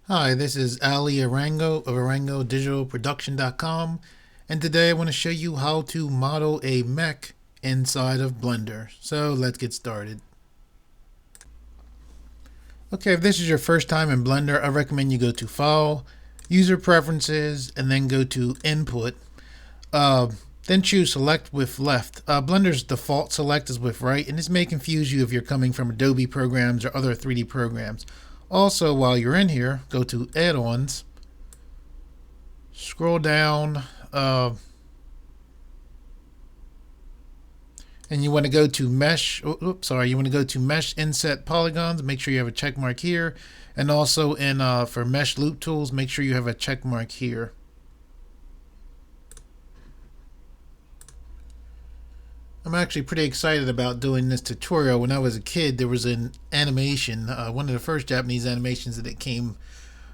Hi, this is Alimayo Arango of ArangoDigitalProduction.com, and today I want to show you how to model a mech inside of Blender. So let's get started. Okay, if this is your first time in Blender, I recommend you go to File, User Preferences, and then go to Input. Then choose Select with Left. Blender's default select is with right, and this may confuse you if you're coming from Adobe programs or other 3D programs. Also, while you're in here, go to Add-ons, scroll down, and you want to go to Mesh. You want to go to Mesh Inset Polygons. Make sure you have a check mark here, and also in for Mesh Loop Tools, make sure you have a check mark here. I'm actually pretty excited about doing this tutorial. When I was a kid, there was an animation, one of the first Japanese animations that came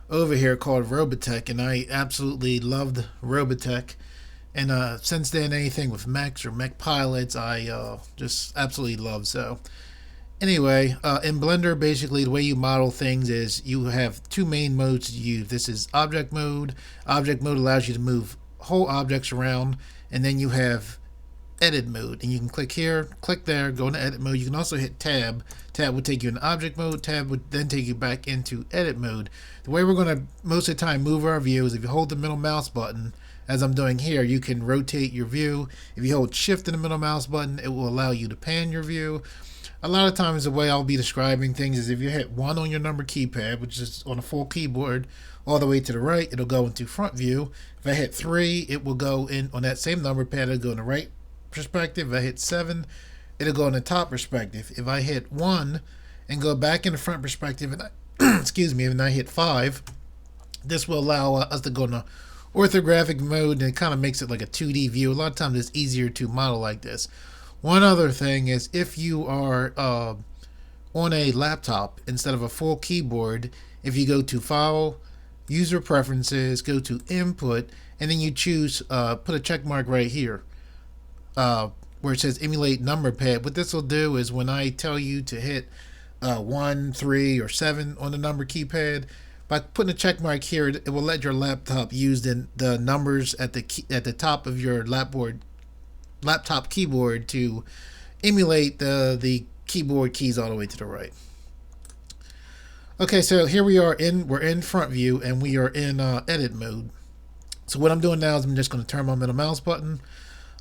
over here called Robotech, and I absolutely loved Robotech. And since then, anything with mechs or mech pilots, I just absolutely love. So anyway, in Blender, basically the way you model things is you have two main modes to use. This is object mode. Object mode allows you to move whole objects around, and then you have edit mode, and you can click here, click there, go into edit mode. You can also hit tab. Tab would take you into object mode. Tab would then take you back into edit mode. The way we're going to most of the time move our view is if you hold the middle mouse button, as I'm doing here, you can rotate your view. If you hold shift in the middle mouse button, it will allow you to pan your view. A lot of times the way I'll be describing things is if you hit 1 on your number keypad, which is on a full keyboard, all the way to the right, it'll go into front view. If I hit 3, it will go in on that same number pad, it'll go in the right perspective. If I hit 7, it'll go in the top perspective. If I hit 1 and go back in the front perspective, and I, excuse me, and I hit 5, this will allow us to go in a orthographic mode, and it kind of makes it like a 2D view. A lot of times it's easier to model like this. One other thing is if you are on a laptop instead of a full keyboard, if you go to File, User Preferences, go to Input, and then you choose, put a check mark right here where it says Emulate Number Pad. What this will do is when I tell you to hit 1, 3, or 7 on the number keypad, by putting a check mark here, it will let your laptop use the numbers at the top of your laptop keyboard to emulate the keyboard keys all the way to the right. Okay, so here we're in front view, and we are in edit mode. So what I'm doing now is I'm just going to turn my middle mouse button.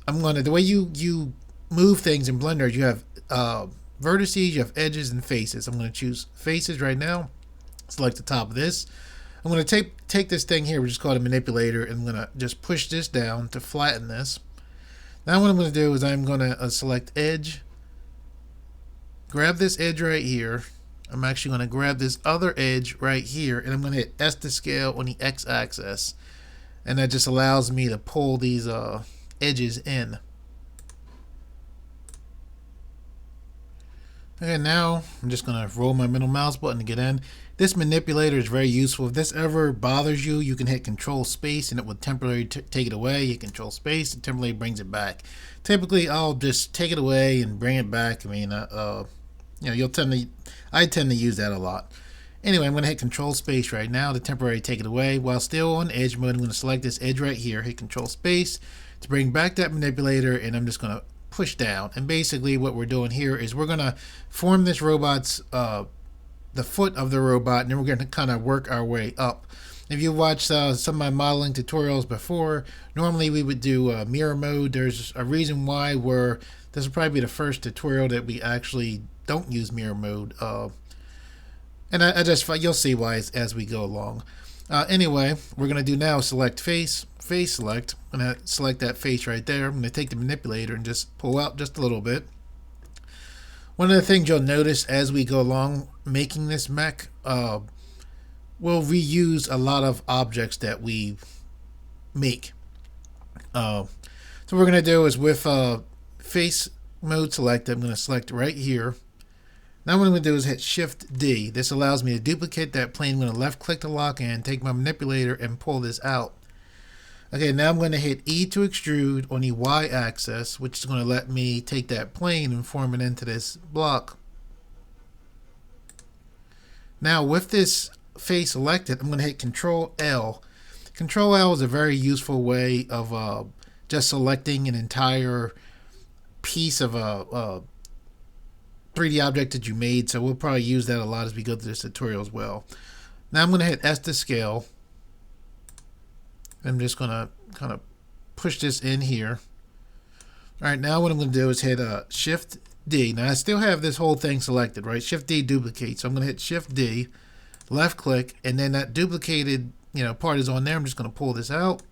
The way you move things in Blender, you have vertices, you have edges, and faces. I'm going to choose faces right now. Select the top of this. I'm going to take this thing here, which is called a manipulator, and I'm going to just push this down to flatten this. Now what I'm going to do is I'm going to select edge, grab this edge right here. I'm actually going to grab this other edge right here, and I'm going to hit S to scale on the X axis, and that just allows me to pull these edges in. Okay, now I'm just going to roll my middle mouse button to get in. This manipulator is very useful. If this ever bothers you, you can hit Control Space and it will temporarily take it away. You Control Space, it temporarily brings it back. Typically, I'll just take it away and bring it back. I mean, I tend to use that a lot. Anyway, I'm going to hit Control Space right now to temporarily take it away. While still on edge mode, I'm going to select this edge right here, hit Control Space to bring back that manipulator, and I'm just going to push down. And basically what we're doing here is we're going to form this robot's the foot of the robot, and then we're going to kind of work our way up. If you watched some of my modeling tutorials before, normally we would do mirror mode. There's a reason why this will probably be the first tutorial that we actually don't use mirror mode, and you'll see why as we go along. Anyway, we're going to do now select face select. I'm going to select that face right there. I'm going to take the manipulator and just pull out just a little bit. One of the things you'll notice as we go along making this mech, we'll reuse a lot of objects that we make. So what we're going to do is with face mode selected, I'm going to select right here. Now what I'm going to do is hit Shift D. This allows me to duplicate that plane. I'm going to left click to lock in, take my manipulator, and pull this out. Okay, now I'm going to hit E to extrude on the Y axis, which is going to let me take that plane and form it into this block. Now with this face selected, I'm going to hit Control L. Control L is a very useful way of just selecting an entire piece of a 3D object that you made. So we'll probably use that a lot as we go through this tutorial as well. Now I'm going to hit S to scale. I'm just going to kind of push this in here. All right, now what I'm going to do is hit Shift D. Now I still have this whole thing selected, right? Shift D duplicate. So I'm going to hit Shift D, left click, and then that duplicated part is on there. I'm just going to pull this out.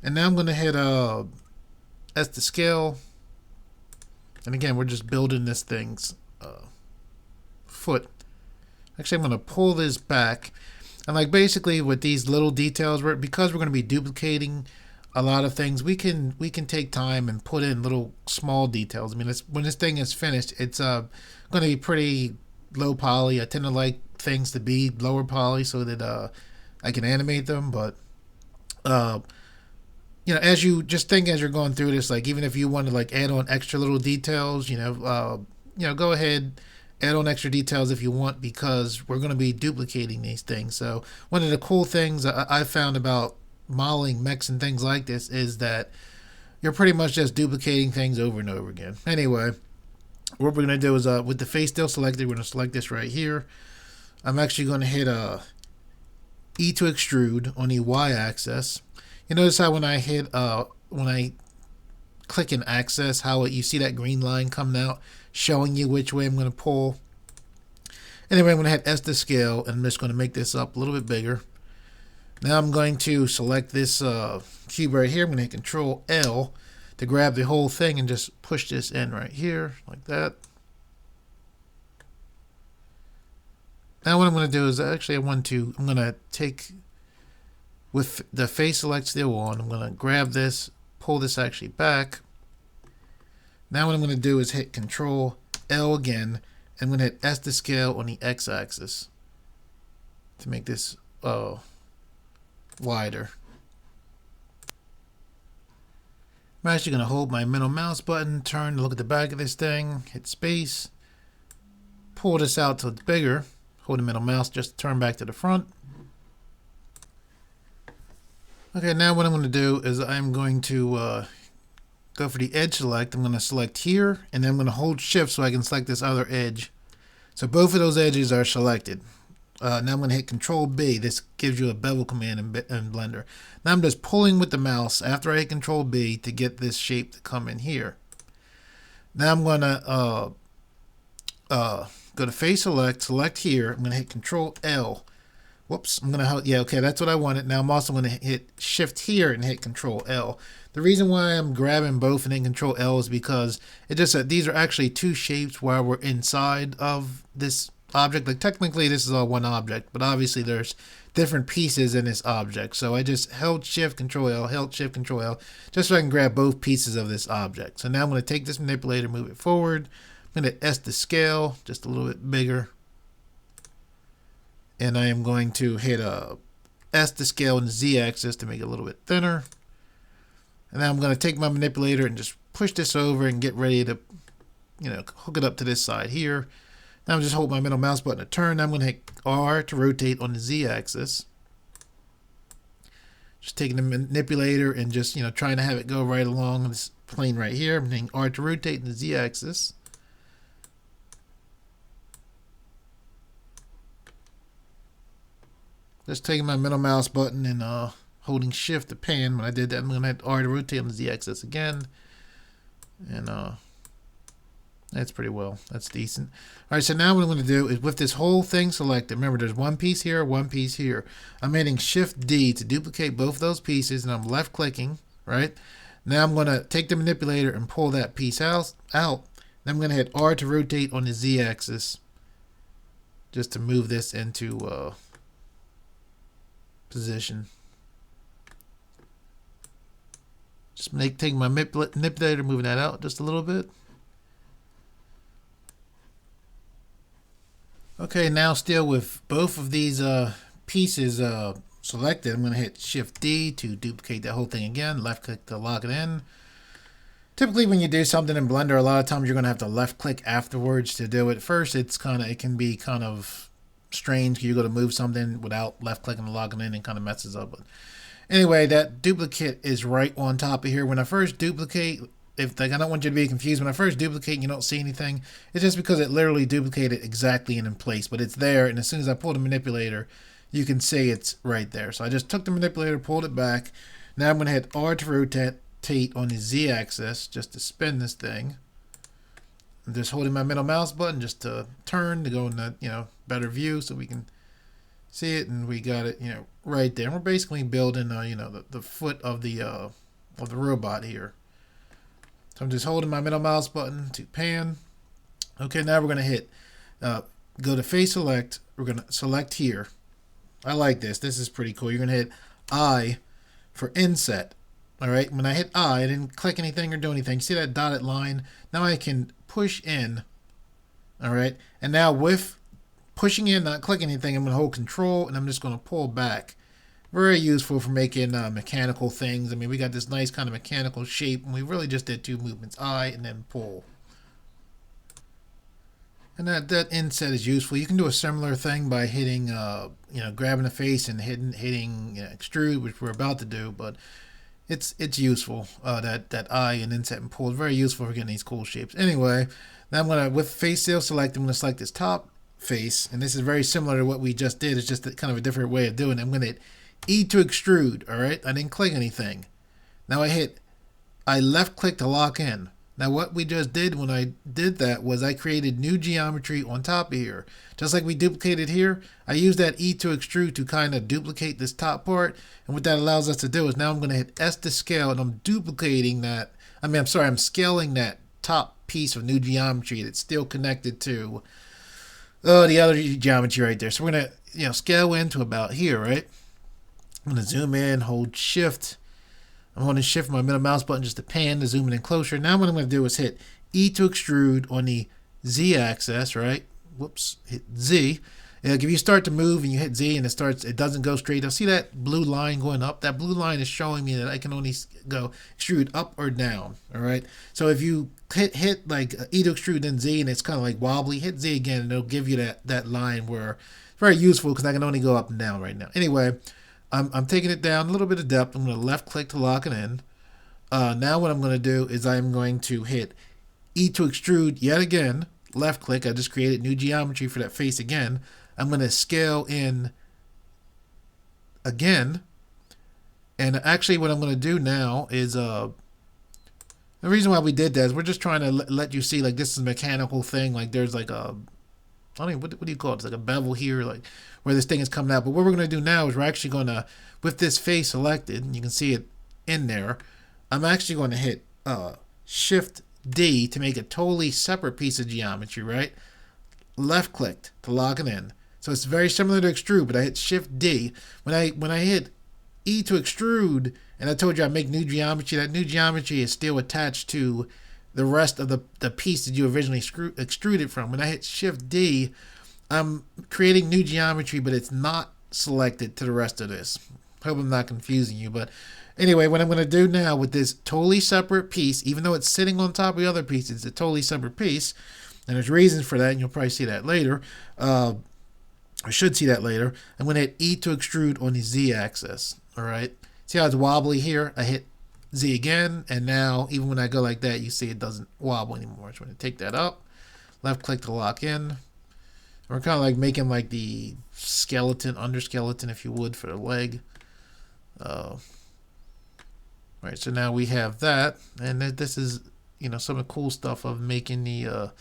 And now I'm going to hit S to scale. And again, we're just building this thing's foot. Actually, I'm going to pull this back. And like basically with these little details, because we're going to be duplicating a lot of things, we can take time and put in little small details. I mean, when this thing is finished, it's going to be pretty low poly. I tend to like things to be lower poly so that I can animate them. But as you just think as you're going through this, like even if you want to like add on extra little details, go ahead, add on extra details if you want, because we're going to be duplicating these things. So one of the cool things I found about modeling mechs and things like this is that you're pretty much just duplicating things over and over again. Anyway, what we're going to do is with the face still selected, we're going to select this right here. I'm actually going to hit E to extrude on the Y axis. You notice how when I hit when I click in axis, how you see that green line coming out showing you which way I'm going to pull. Anyway, I'm going to hit S to scale, and I'm just going to make this up a little bit bigger. Now I'm going to select this cube right here. I'm going to hit Control L to grab the whole thing and just push this in right here like that. Now what I'm going to do is actually I'm going to take, with the face select still on, I'm going to grab this, pull this actually back. Now what I'm going to do is hit Control L again. I'm going to hit S to scale on the X axis to make this wider. I'm actually going to hold my middle mouse button, turn to look at the back of this thing, hit space, pull this out till it's bigger, hold the middle mouse just to turn back to the front. Okay, now what I'm going to do is I'm going to go for the edge select. I'm going to select here, and then I'm going to hold shift so I can select this other edge. So both of those edges are selected. Now I'm going to hit Control B. This gives you a bevel command in Blender. Now I'm just pulling with the mouse after I hit Control B to get this shape to come in here. Now I'm going to go to face select here. I'm going to hit Control L. Whoops, I'm going to, okay, that's what I wanted. Now I'm also going to hit shift here and hit Control L. The reason why I'm grabbing both and then Control L is because it just these are actually two shapes while we're inside of this object. Like technically this is all one object, but obviously there's different pieces in this object. So I just held shift Control L, held shift Control L, just so I can grab both pieces of this object. So now I'm going to take this manipulator, move it forward. I'm going to S to scale, just a little bit bigger. And I am going to hit S to scale on the Z axis to make it a little bit thinner. And then I'm going to take my manipulator and just push this over and get ready to, hook it up to this side here. Now I'm just holding my middle mouse button to turn. I'm going to hit R to rotate on the Z axis. Just taking the manipulator and just, trying to have it go right along this plane right here. I'm hitting R to rotate in the Z axis. Just taking my middle mouse button and holding shift to pan. When I did that, I'm going to hit R to rotate on the Z axis again. And that's pretty well. That's decent. All right, so now what I'm going to do is with this whole thing selected, remember there's one piece here, one piece here. I'm hitting shift D to duplicate both those pieces, and I'm left clicking, right? Now I'm going to take the manipulator and pull that piece out. Then I'm going to hit R to rotate on the Z axis just to move this into position. Just take my manipulator, moving that out just a little bit. Okay, now still with both of these pieces selected, I'm going to hit Shift D to duplicate that whole thing again. Left click to lock it in. Typically, when you do something in Blender, a lot of times you're going to have to left click afterwards to do it. First, it can be kind of strange. You go to move something without left clicking and logging in and kind of messes up. But anyway, that duplicate is right on top of here. When I first duplicate, if like, I don't want you to be confused, when I first duplicate and you don't see anything, it's just because it literally duplicated exactly in place, but it's there. And as soon as I pull the manipulator, you can see it's right there. So I just took the manipulator, pulled it back. Now I'm going to hit R to rotate on the Z axis just to spin this thing. I'm just holding my middle mouse button just to turn to go in the, better view so we can see it, and we got it, right there. And we're basically building, the foot of the robot here. So I'm just holding my middle mouse button to pan. Okay, now we're going to hit, go to face select. We're going to select here. I like this. This is pretty cool. You're going to hit I for inset. All right, when I hit I didn't click anything or do anything. See that dotted line? Now I can push in. All right, and now with pushing in, not clicking anything, I'm going to hold control and I'm just going to pull back. Very useful for making mechanical things. I mean, we got this nice kind of mechanical shape, and we really just did two movements, I and then pull. And that inset is useful. You can do a similar thing by hitting, grabbing the face and hitting extrude, which we're about to do, but it's useful. That I and inset and pull is very useful for getting these cool shapes. Anyway, now I'm gonna, with face still select, I'm gonna select this top face, and this is very similar to what we just did. It's just kind of a different way of doing it. I'm gonna hit E to extrude. All right, I didn't click anything. Now I left click to lock in. Now what we just did when I did that was I created new geometry on top of here. Just like we duplicated here, I used that E to extrude to kind of duplicate this top part. And what that allows us to do is now I'm going to hit S to scale, and I'm duplicating that. I'm scaling that top piece of new geometry that's still connected to the other geometry right there. So we're going to scale into about here, right? I'm going to zoom in, hold shift. I'm holding shift with my middle mouse button just to pan to zoom in closer. Now what I'm going to do is hit E to extrude on the Z axis, right? Whoops, hit Z. Like if you start to move and you hit Z and it doesn't go straight. I'll see that blue line going up. That blue line is showing me that I can only go extrude up or down. All right. So if you hit like E to extrude then Z and it's kind of like wobbly, hit Z again and it'll give you that line where it's very useful because I can only go up and down right now. Anyway, I'm taking it down a little bit of depth. I'm going to left click to lock it in. Now what I'm going to do is I'm going to hit E to extrude yet again. Left click. I just created new geometry for that face again. I'm going to scale in again. And actually what I'm going to do now is the reason why we did that is we're just trying to let you see like this is a mechanical thing. Like there's like a, I don't know, what do you call it? It's like a bevel here, like where this thing is coming out. But what we're going to do now is we're actually going to, with this face selected, and you can see it in there, I'm actually going to hit Shift D to make a totally separate piece of geometry, right? Left clicked to lock it in. So it's very similar to extrude, but I hit Shift D. When I hit E to extrude, and I told you I make new geometry, that new geometry is still attached to the rest of the piece that you originally extruded from. When I hit Shift D, I'm creating new geometry, but it's not selected to the rest of this. Hope I'm not confusing you, but anyway, what I'm going to do now with this totally separate piece, even though it's sitting on top of the other piece, it's a totally separate piece, and there's reasons for that, and you'll probably see that later. I should see that later. I'm going to hit E to extrude on the Z axis. All right. See how it's wobbly here? I hit Z again, and now even when I go like that, you see it doesn't wobble anymore. So I'm going to take that up, left click to lock in. We're kind of like making like the skeleton, underskeleton, if you would, for the leg. Right, so now we have that, and this is some of the cool stuff of making the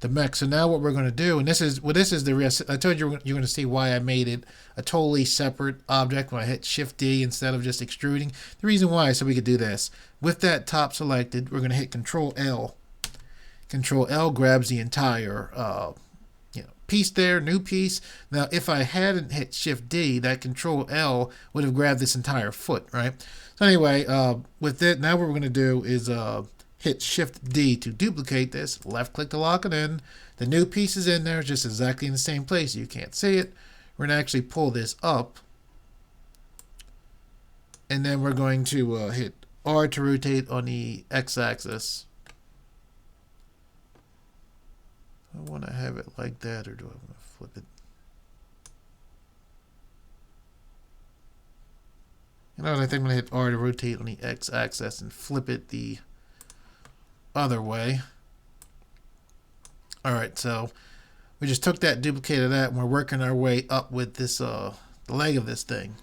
mech. So now what we're going to do, and this is the rest. I told you you're going to see why I made it a totally separate object when I hit Shift D instead of just extruding. The reason why is so we could do this with that top selected. We're going to hit Control L. Control L grabs the entire piece there, new piece. Now if I hadn't hit Shift D, that Control L would have grabbed this entire foot, right? So anyway, with it, now what we're going to do is hit Shift D to duplicate this, left click to lock it in. The new piece is in there, just exactly in the same place. You can't see it. We're going to actually pull this up, and then we're going to hit R to rotate on the X axis. I want to have it like that, or do I want to flip it? You know what, I think I'm going to hit R to rotate on the X-axis and flip it the other way. Alright, so we just took that, duplicated that, and we're working our way up with this, the leg of this thing.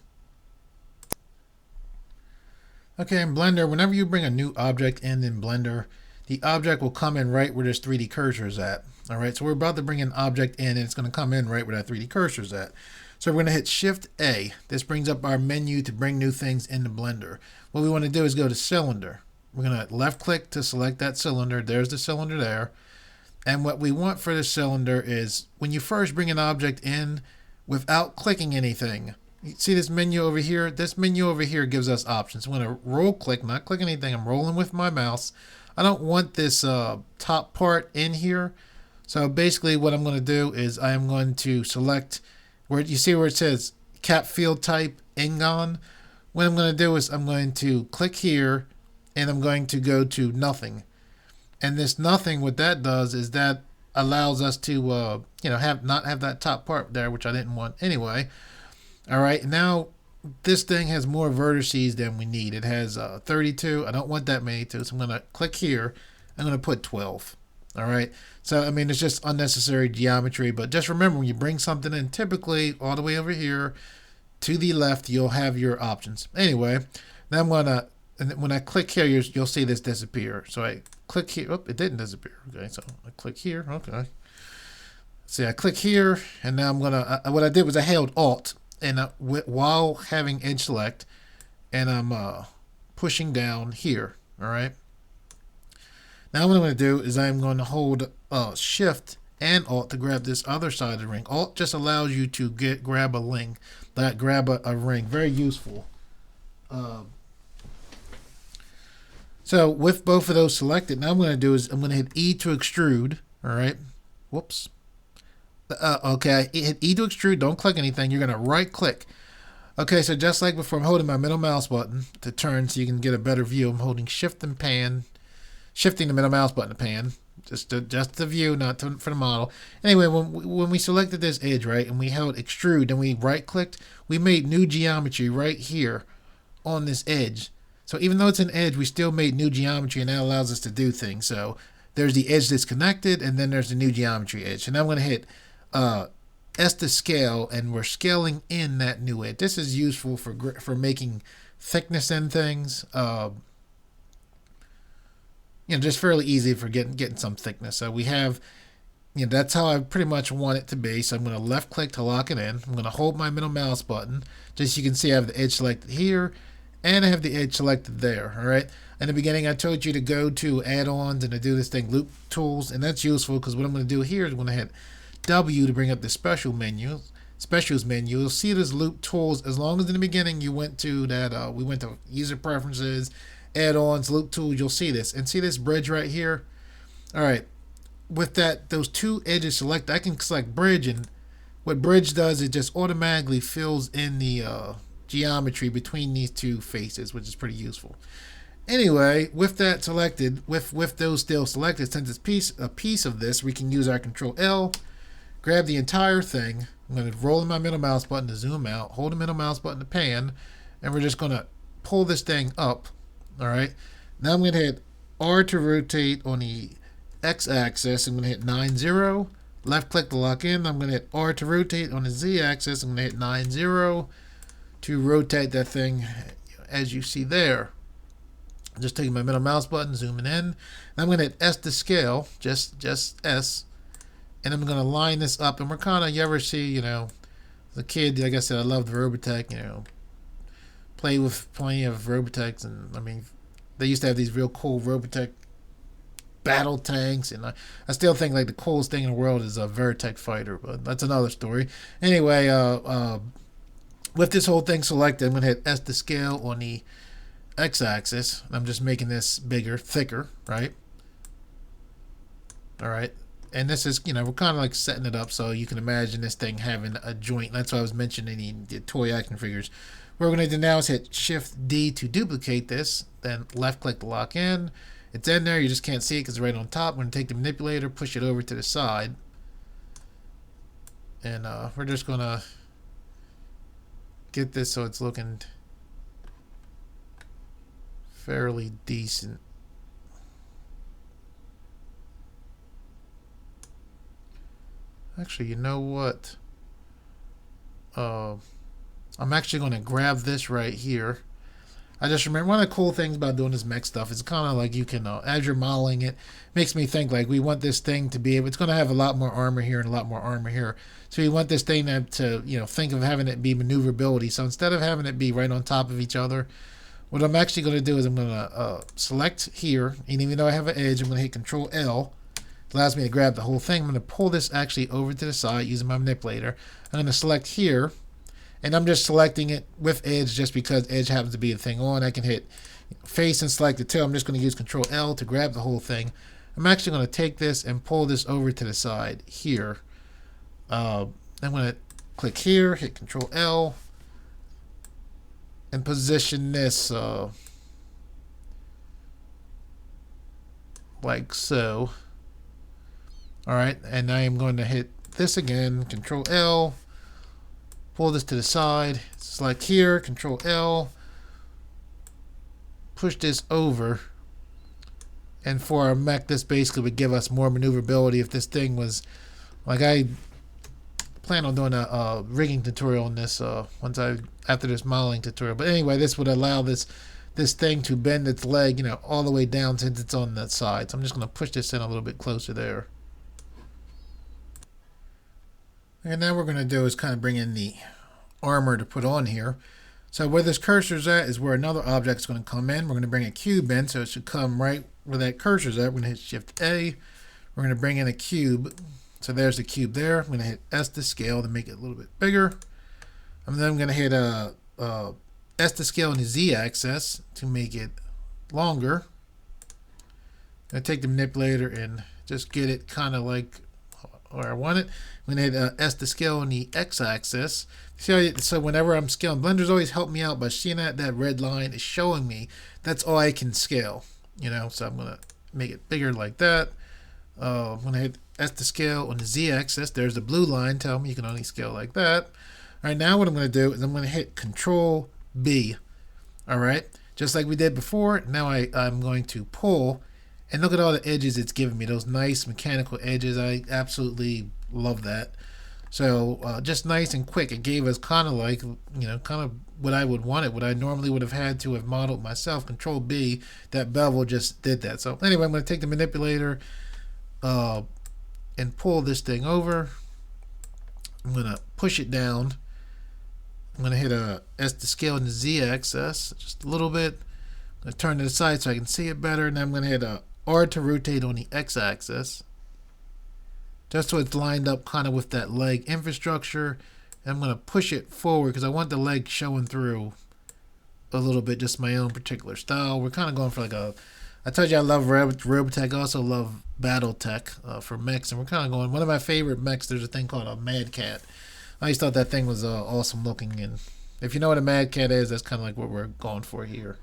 Okay, in Blender, whenever you bring a new object in Blender, the object will come in right where this 3D cursor is at. Alright, so we're about to bring an object in, and it's going to come in right where that 3D cursor is at. So we're going to hit Shift A. This brings up our menu to bring new things into Blender. What we want to do is go to Cylinder. We're going to left click to select that cylinder. There's the cylinder there. And what we want for the cylinder is when you first bring an object in without clicking anything, you see this menu over here? This menu over here gives us options. I'm going to roll click, not click anything. I'm rolling with my mouse. I don't want this top part in here. So basically what I'm going to do is I am going to select where you see where it says cap field type Ingon. What I'm going to do is I'm going to click here and I'm going to go to nothing. And this nothing, what that does is that allows us to, not have that top part there, which I didn't want anyway. All right, now this thing has more vertices than we need. It has 32. I don't want that many too, so I'm going to click here. I'm going to put 12. All right, so I mean, it's just unnecessary geometry, but just remember when you bring something in, typically all the way over here to the left, you'll have your options. Anyway, now I'm going to, and when I click here, you'll see this disappear. So I click here. Oh, it didn't disappear. Okay, so I click here. Okay. See, I click here, and now I'm gonna. What I did was I held Alt, and while having Edge Select, and I'm pushing down here. All right. Now what I'm going to do is I'm going to hold Shift and Alt to grab this other side of the ring. Alt just allows you to grab a ring, grab a ring. Very useful. So with both of those selected, now what I'm going to do is I'm going to hit E to extrude. All right. Whoops. Okay, hit E to extrude. Don't click anything. You're going to right click. Okay, so just like before, I'm holding my middle mouse button to turn so you can get a better view. I'm holding Shift and Pan, shifting the middle mouse button to pan. Just the view, not for the model. Anyway, when we selected this edge, right, and we held extrude and we right clicked, we made new geometry right here on this edge. So even though it's an edge, we still made new geometry, and that allows us to do things. So there's the edge that's connected, and then there's the new geometry edge. And I'm going to hit S to scale, and we're scaling in that new edge. This is useful for making thickness in things. Just fairly easy for getting some thickness. So we have, that's how I pretty much want it to be. So I'm going to left click to lock it in. I'm going to hold my middle mouse button. Just so you can see I have the edge selected here, and I have the edge selected there. All right. In the beginning, I told you to go to add-ons and to do this thing, loop tools, and that's useful because what I'm going to do here is I'm going to hit W to bring up the specials menu. You'll see this loop tools. As long as in the beginning you went to that, we went to user preferences, add-ons, loop tools. You'll see this and see this bridge right here. All right. With those two edges selected, I can select bridge, and what bridge does, it just automatically fills in the geometry between these two faces, which is pretty useful. Anyway, with that selected, with those still selected, since it's a piece of this, we can use our Control L, grab the entire thing. I'm going to roll in my middle mouse button to zoom out, hold the middle mouse button to pan, and we're just going to pull this thing up. All right. Now I'm going to hit R to rotate on the X-axis. I'm going to hit 9-0. Left click to lock in. I'm going to hit R to rotate on the Z-axis. I'm going to hit 9-0 to rotate that thing as you see there. Just taking my middle mouse button, zooming in. And I'm going to hit S to scale, just S. And I'm going to line this up. And we're kind of, you ever see, as a kid, like I said, I loved Robotech, play with plenty of Robotechs. And I mean, they used to have these real cool Robotech battle tanks. And I still think like the coolest thing in the world is a Veritech fighter, but that's another story. Anyway, with this whole thing selected, I'm going to hit S to scale on the X-axis. I'm just making this bigger, thicker, right? All right. And this is, we're kind of like setting it up so you can imagine this thing having a joint. That's why I was mentioning the toy action figures. What we're going to do now is hit Shift D to duplicate this, then left click to lock in. It's in there. You just can't see it because it's right on top. We're going to take the manipulator, push it over to the side. And we're just going to get this so it's looking fairly decent. Actually, you know what? I'm actually going to grab this right here. I just remember one of the cool things about doing this mech stuff is kind of like you can, as you're modeling it, makes me think like we want this thing to be able, it's going to have a lot more armor here and a lot more armor here. So we want this thing to think of having it be maneuverability. So instead of having it be right on top of each other, what I'm actually going to do is I'm going to select here, and even though I have an edge, I'm going to hit Control L. It allows me to grab the whole thing. I'm going to pull this actually over to the side using my manipulator. I'm going to select here. And I'm just selecting it with edge just because edge happens to be the thing on. I can hit face and select it too. I'm just going to use Control L to grab the whole thing. I'm actually going to take this and pull this over to the side here. I'm going to click here, hit Control L, and position this like so. Alright, and I am going to hit this again, Control L. Pull this to the side, select here, Control L, push this over, and for our mech, this basically would give us more maneuverability if this thing was, like I plan on doing a rigging tutorial on this after this modeling tutorial. But anyway, this would allow this thing to bend its leg, all the way down since it's on that side. So I'm just going to push this in a little bit closer there. And now what we're going to do is kind of bring in the armor to put on here. So where this cursor is at is where another object is going to come in. We're going to bring a cube in, so it should come right where that cursor is at. We're going to hit Shift A. We're going to bring in a cube. So there's the cube there. I'm going to hit S to scale to make it a little bit bigger. And then I'm going to hit S to scale on the Z axis to make it longer. I'm going to take the manipulator and just get it kind of like where I want it. I'm going to hit S to scale on the X axis. See how so whenever I'm scaling, Blender's always helped me out by seeing that red line is showing me that's all I can scale. So I'm going to make it bigger like that. I'm going to hit S to scale on the Z axis. There's the blue line telling me you can only scale like that. All right, now what I'm going to do is I'm going to hit Control B. All right, just like we did before. Now I'm going to pull. And look at all the edges it's giving me, those nice mechanical edges. I absolutely love that. So just nice and quick. It gave us kind of like, kind of what I would want it, what I normally would have had to have modeled myself. Control B, that bevel just did that. So anyway, I'm going to take the manipulator and pull this thing over. I'm going to push it down. I'm going to hit S to scale in the Z axis just a little bit. I'm going to turn to the side so I can see it better. And then I'm going to hit R to rotate on the X axis, just so it's lined up kind of with that leg infrastructure. And I'm going to push it forward because I want the leg showing through a little bit, just my own particular style. We're kind of going for like I told you I love Robotech. I also love Battletech for mechs, and we're kind of going, one of my favorite mechs, there's a thing called a Mad Cat. I just thought that thing was awesome looking, and if you know what a Mad Cat is, that's kind of like what we're going for here.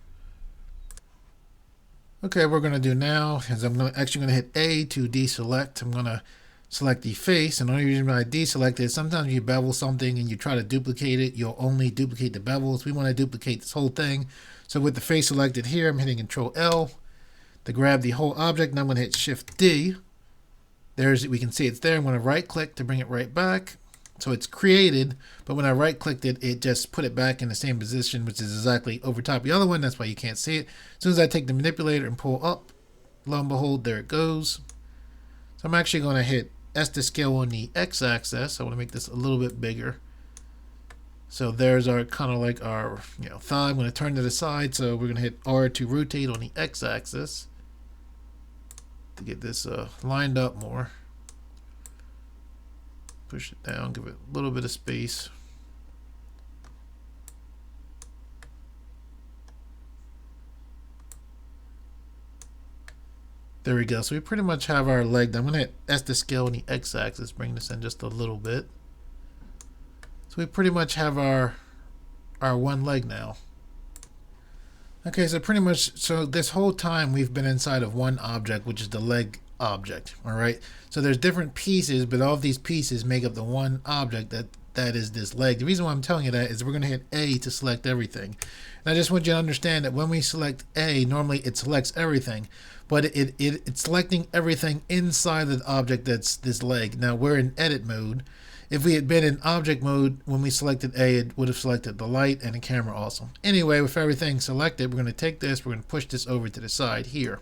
Okay, what we're going to do now is I'm actually going to hit A to deselect. I'm going to select the face, and the only reason why I deselect it is sometimes you bevel something and you try to duplicate it, you'll only duplicate the bevels. We want to duplicate this whole thing. So with the face selected here, I'm hitting Control L to grab the whole object, and I'm going to hit Shift D. We can see it's there. I'm going to right click to bring it right back. So it's created, but when I right clicked it, it just put it back in the same position, which is exactly over top of the other one. That's why you can't see it. As soon as I take the manipulator and pull up, lo and behold, there it goes. So I'm actually going to hit S to scale on the X axis. I want to make this a little bit bigger. So there's our kind of like our thigh. I'm going to turn to the side. So we're going to hit R to rotate on the X axis to get this lined up more. Push it down, give it a little bit of space. There we go. So we pretty much have our leg done. I'm going to hit S to scale on the X axis, bring this in just a little bit. So we pretty much have our one leg now. Okay, so pretty much, so this whole time we've been inside of one object, which is the leg object. All right, so there's different pieces, but all of these pieces make up the one object that that is this leg. The reason why I'm telling you that is we're going to hit A to select everything. And I just want you to understand that when we select A, normally it selects everything, but it's selecting everything inside of the object that's this leg. Now we're in edit mode. If we had been in object mode when we selected A, it would have selected the light and the camera also. Anyway, with everything selected, we're going to take this, we're going to push this over to the side here.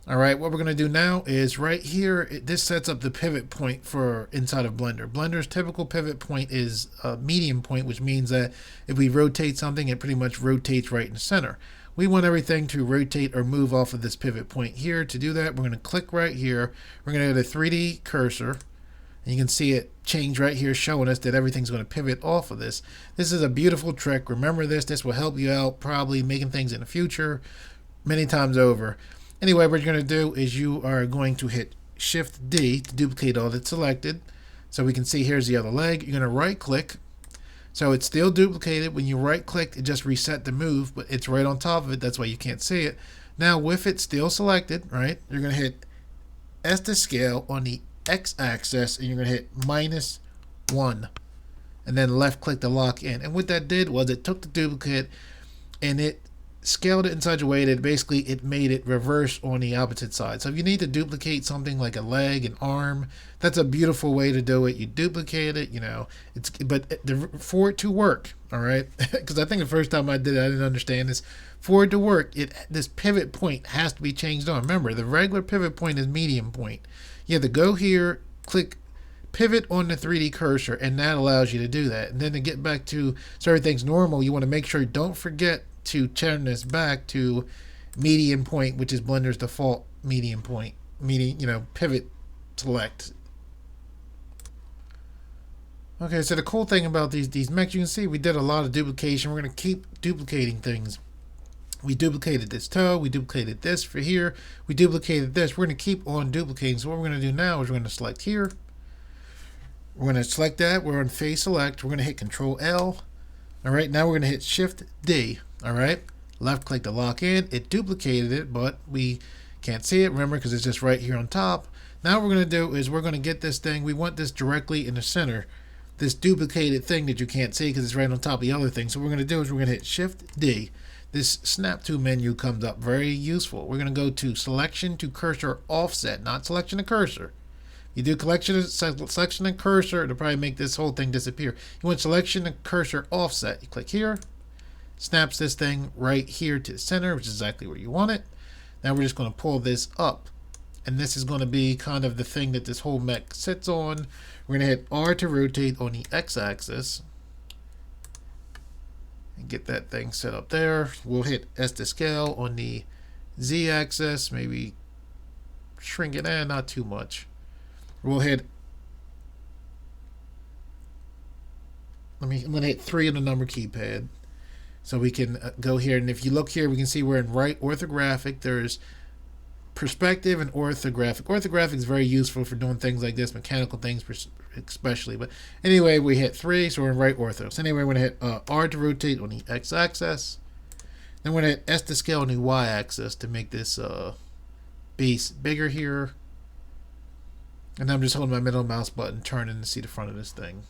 All right, what we're going to do now is right here, this sets up the pivot point for inside of Blender. Blender's typical pivot point is a medium point, which means that if we rotate something, it pretty much rotates right in the center. We want everything to rotate or move off of this pivot point here. To do that, we're going to click right here. We're going to go to 3D cursor. And you can see it change right here, showing us that everything's going to pivot off of this. This is a beautiful trick. Remember this. This will help you out probably making things in the future many times over. Anyway, what you're going to do is you are going to hit Shift D to duplicate all that's selected. So we can see here's the other leg. You're going to right click. So it's still duplicated. When you right click, it just reset the move, but it's right on top of it. That's why you can't see it. Now with it still selected, right, you're going to hit S to scale on the X-axis, and you're going to hit -1 and then left click to lock in. And what that did was it took the duplicate and it scaled it in such a way that basically it made it reverse on the opposite side. So if you need to duplicate something like a leg, an arm, that's a beautiful way to do it. You duplicate it, you know, for it to work, all right, because I think the first time I did it, I didn't understand this. For it to work, this pivot point has to be changed on. Remember, the regular pivot point is medium point. You have to go here, click pivot on the 3D cursor, and that allows you to do that. And then to get back to so everything's normal, you want to make sure, don't forget to turn this back to medium point, which is Blender's default medium point, pivot select. Okay, so the cool thing about these mechs, you can see we did a lot of duplication. We're going to keep duplicating things. We duplicated this toe, we duplicated this for here, we duplicated this. We're going to keep on duplicating. So what we're going to do now is we're going to select here. We're going to select that. We're on phase select. We're going to hit Control L. All right, now we're going to hit Shift D. All right, left click to lock in. It duplicated it, but we can't see it, remember, because it's just right here on top. Now what we're going to do is we're going to get this thing. We want this directly in the center, this duplicated thing that you can't see because it's right on top of the other thing. So what we're going to do is we're going to hit Shift D. This snap to menu comes up, very useful. We're going to go to selection to cursor offset, not selection to cursor. You do selection and cursor, it'll probably make this whole thing disappear. You want selection and cursor offset. You click here, snaps this thing right here to the center, which is exactly where you want it. Now we're just going to pull this up, and this is going to be kind of the thing that this whole mech sits on. We're going to hit R to rotate on the X-axis and get that thing set up there. We'll hit S to scale on the Z-axis, maybe shrink it in, not too much. We'll hit, I'm going to hit 3 on the number keypad so we can go here. And if you look here, we can see we're in right orthographic. There's perspective and orthographic. Orthographic is very useful for doing things like this, mechanical things especially. But anyway, we hit 3, so we're in right ortho. So anyway, we're going to hit R to rotate on the X-axis. Then we're going to hit S to scale on the Y-axis to make this base bigger here. And I'm just holding my middle mouse button, turning to see the front of this thing.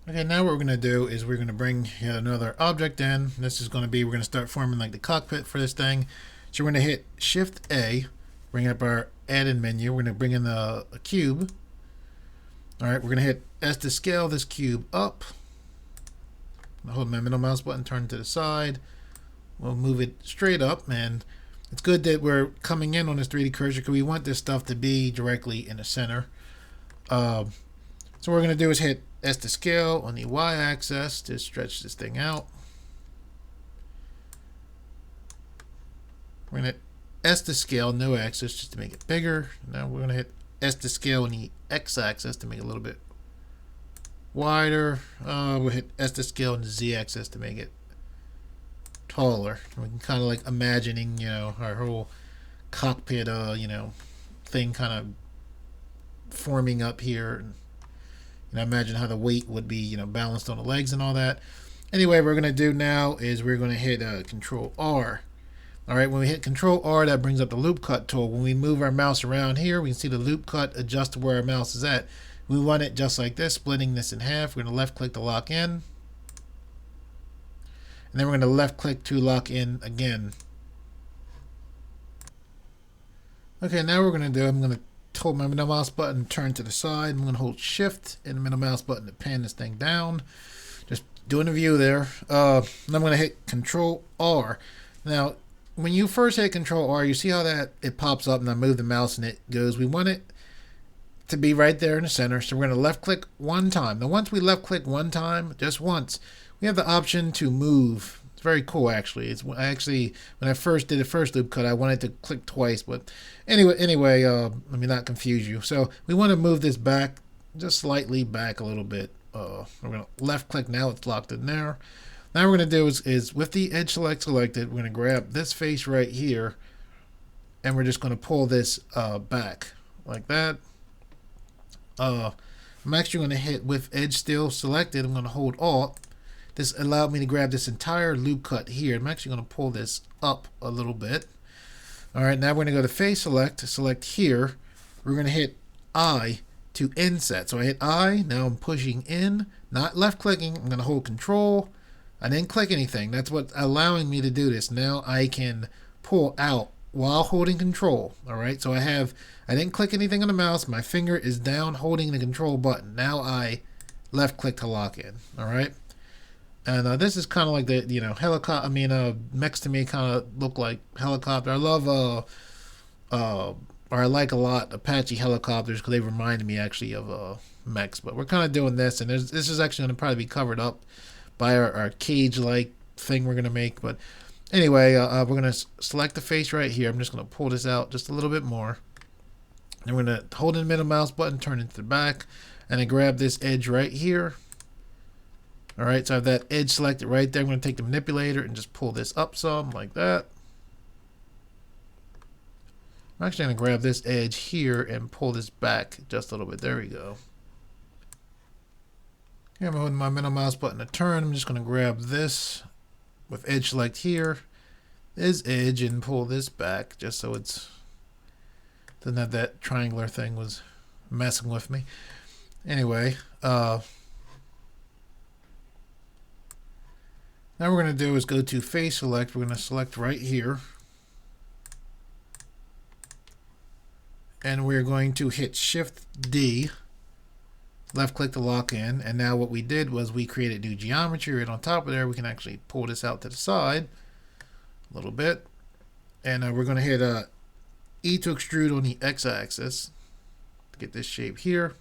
Okay, now what we're going to do is we're going to bring yet another object in. This is going to be, we're going to start forming like the cockpit for this thing. So we're going to hit Shift A, bring up our add-in menu. We're going to bring in a cube. All right, we're going to hit S to scale this cube up. I'll hold my middle mouse button, turn to the side. We'll move it straight up, and it's good that we're coming in on this 3D cursor because we want this stuff to be directly in the center. So what we're going to do is hit S to scale on the Y-axis to stretch this thing out. We're going to hit S to scale, no axis, just to make it bigger. Now we're going to hit S to scale on the X-axis to make it a little bit wider. We'll hit S to scale on the Z-axis to make it taller. We can kind of like imagining, our whole cockpit, thing kind of forming up here. And imagine how the weight would be, balanced on the legs and all that. Anyway, what we're going to do now is we're going to hit Control R. All right, when we hit Control R, that brings up the loop cut tool. When we move our mouse around here, we can see the loop cut adjust to where our mouse is at. We want it just like this, splitting this in half. We're going to left click to lock in. And then we're going to left click to lock in again. Okay, now we're going to do, I'm going to hold my middle mouse button, turn to the side. I'm going to hold shift and the middle mouse button to pan this thing down. Just doing a view there. Then I'm going to hit Control R. Now, when you first hit Control R, you see how that it pops up and I move the mouse and it goes. We want it to be right there in the center. So we're going to left click one time. Now, once we left click one time, just once, we have the option to move. It's very cool, actually. It's actually, when I first did the first loop cut, I wanted to click twice. But anyway, let me not confuse you. So we want to move this back, just slightly back a little bit. We're going to left click now. It's locked in there. Now what we're going to do is with the edge select selected, we're going to grab this face right here, and we're just going to pull this back like that. I'm actually going to hit with edge still selected. I'm going to hold Alt. This allowed me to grab this entire loop cut here. I'm actually going to pull this up a little bit. All right, now we're going to go to face select here. We're going to hit I to inset. So I hit I. Now I'm pushing in, not left clicking. I'm going to hold Control. I didn't click anything. That's what's allowing me to do this. Now I can pull out while holding Control. All right, so I didn't click anything on the mouse. My finger is down holding the Control button. Now I left click to lock in. All right, and this is kind of like the helicopter. I mean, mechs to me kind of look like helicopter. I love or I like a lot Apache helicopters because they remind me actually of mechs. But we're kind of doing this, and this is actually going to probably be covered up by our cage-like thing we're going to make. But anyway, we're going to select the face right here. I'm just going to pull this out just a little bit more. And we're going to hold in the middle mouse button, turn it to the back, and then grab this edge right here. All right, so I have that edge selected right there. I'm going to take the manipulator and just pull this up some like that. I'm actually going to grab this edge here and pull this back just a little bit. There we go. Okay, I'm holding my middle mouse button to turn. I'm just going to grab this with edge select here, this edge, and pull this back just so it's doesn't have that triangular thing was messing with me. Anyway, now what we're going to do is go to face select. We're going to select right here. And we're going to hit Shift D, left click to lock in. And now what we did was we created new geometry right on top of there. We can actually pull this out to the side a little bit. And we're going to hit E to extrude on the X-axis to get this shape here.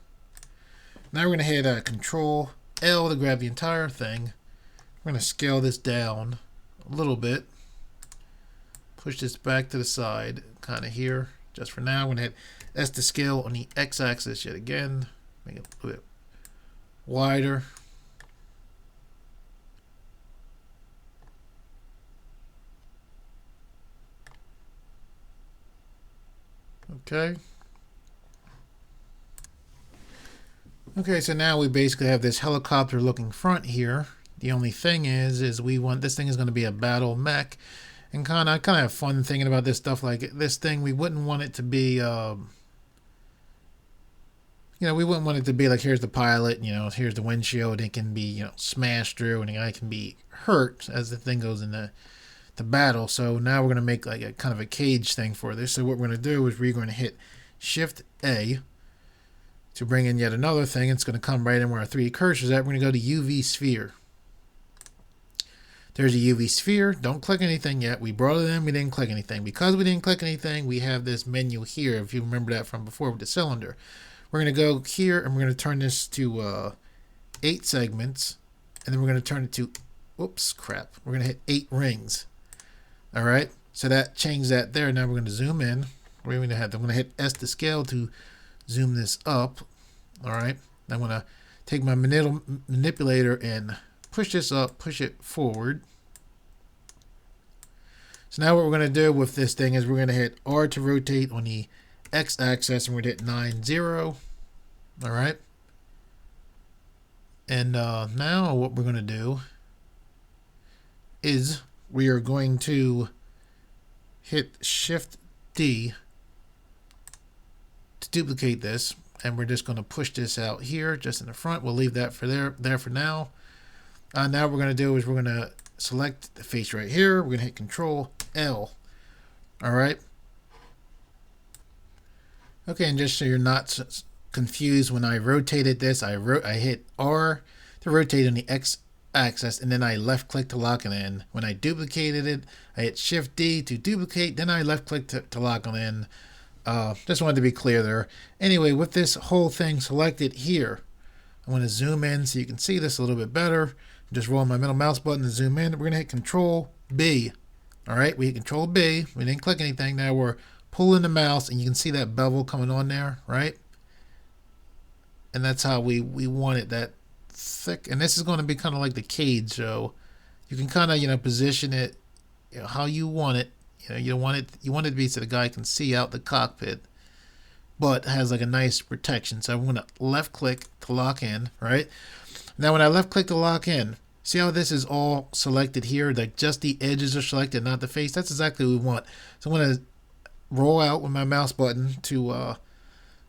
Now we're going to hit Control L to grab the entire thing. We're going to scale this down a little bit. Push this back to the side, kind of here. Just for now, I'm going to hit S to scale on the X-axis yet again. Make it a little bit wider. Okay. Okay, so now we basically have this helicopter looking front here. The only thing is we want this thing is going to be a battle mech. And kind of have fun thinking about this stuff. Like this thing, we wouldn't want it to be, we wouldn't want it to be like, here's the pilot, here's the windshield. It can be, smashed through, and the guy can be hurt as the thing goes into the battle. So now we're going to make like a kind of a cage thing for this. So what we're going to do is we're going to hit Shift A to bring in yet another thing. It's going to come right in where our 3D cursor is at. We're going to go to UV sphere. There's a UV sphere. Don't click anything yet. We brought it in. We didn't click anything. Because we didn't click anything, we have this menu here. If you remember that from before with the cylinder. We're going to go here and we're going to turn this to 8 segments. And then we're going to turn it to, whoops, crap. We're going to hit 8 rings. All right. So that changed that there. Now we're going to zoom in. I'm going to hit S to scale to zoom this up. All right. I'm going to take my manipulator and push this up, push it forward. So now what we're going to do with this thing is we're going to hit R to rotate on the X-axis, and we're going to hit 9, 0. All right. And now what we're going to do is we are going to hit Shift D to duplicate this. and we're just going to push this out here just in the front. We'll leave that for there for now. Now what we're going to do is we're going to select the face right here. We're going to hit Control L. All right. Okay, and just so you're not confused, when I rotated this, I hit R to rotate on the X axis, and then I left click to lock it in. When I duplicated it, I hit Shift D to duplicate, then I left click to lock it in. Just wanted to be clear there. Anyway, with this whole thing selected here, I'm going to zoom in so you can see this a little bit better. Just roll my middle mouse button to zoom in. We're going to hit Control B. All right, we hit Control B. We didn't click anything. Now we're pulling the mouse, and you can see that bevel coming on there, right? And that's how we want it, that thick. And this is going to be kind of like the cage, so you can kind of position it how you want it. You want it to be so the guy can see out the cockpit, but has like a nice protection. So I'm going to left click to lock in, right? Now when I left click to lock in, see how this is all selected here? Like just the edges are selected, not the face. That's exactly what we want. So I'm going to roll out with my mouse button to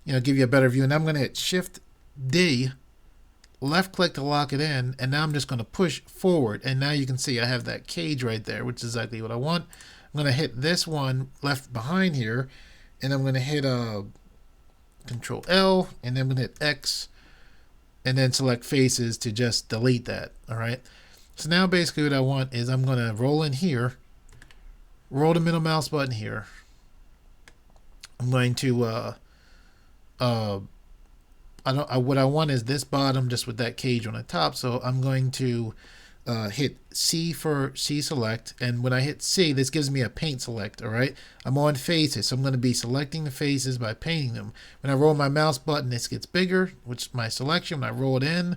give you a better view. And I'm going to hit Shift D, left click to lock it in, and now I'm just going to push forward. And now you can see I have that cage right there, which is exactly what I want. I'm going to hit this one left behind here, and I'm going to hit Control L, and then I'm going to hit X, and then select faces to just delete that. All right. So now basically what I want is I'm going to roll in here, roll the middle mouse button here. I'm going to what I want is this bottom just with that cage on the top. So I'm going to hit C for C select, and when I hit C, this gives me a paint select. All right, I'm on faces, so I'm going to be selecting the faces by painting them. When I roll my mouse button, this gets bigger, which is my selection. When I roll it in,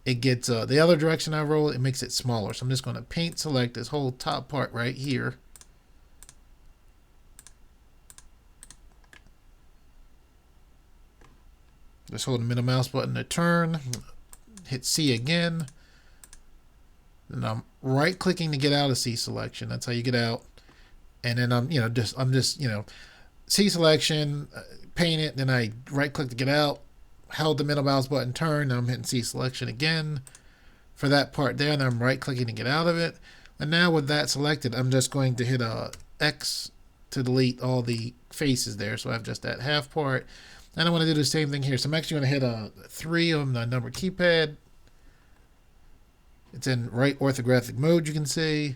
it gets the other direction I roll it makes it smaller. So I'm just going to paint select this whole top part right here. Just hold the middle mouse button to turn, hit C again. And I'm right clicking to get out of C selection. That's how you get out. And then I'm just C selection, paint it, then I right click to get out, held the middle mouse button, turn, now I'm hitting C selection again for that part there, and I'm right clicking to get out of it. And now with that selected, I'm just going to hit X to delete all the faces there. So I have just that half part. And I want to do the same thing here. So I'm actually going to hit 3 on the number keypad. It's in right orthographic mode, you can see.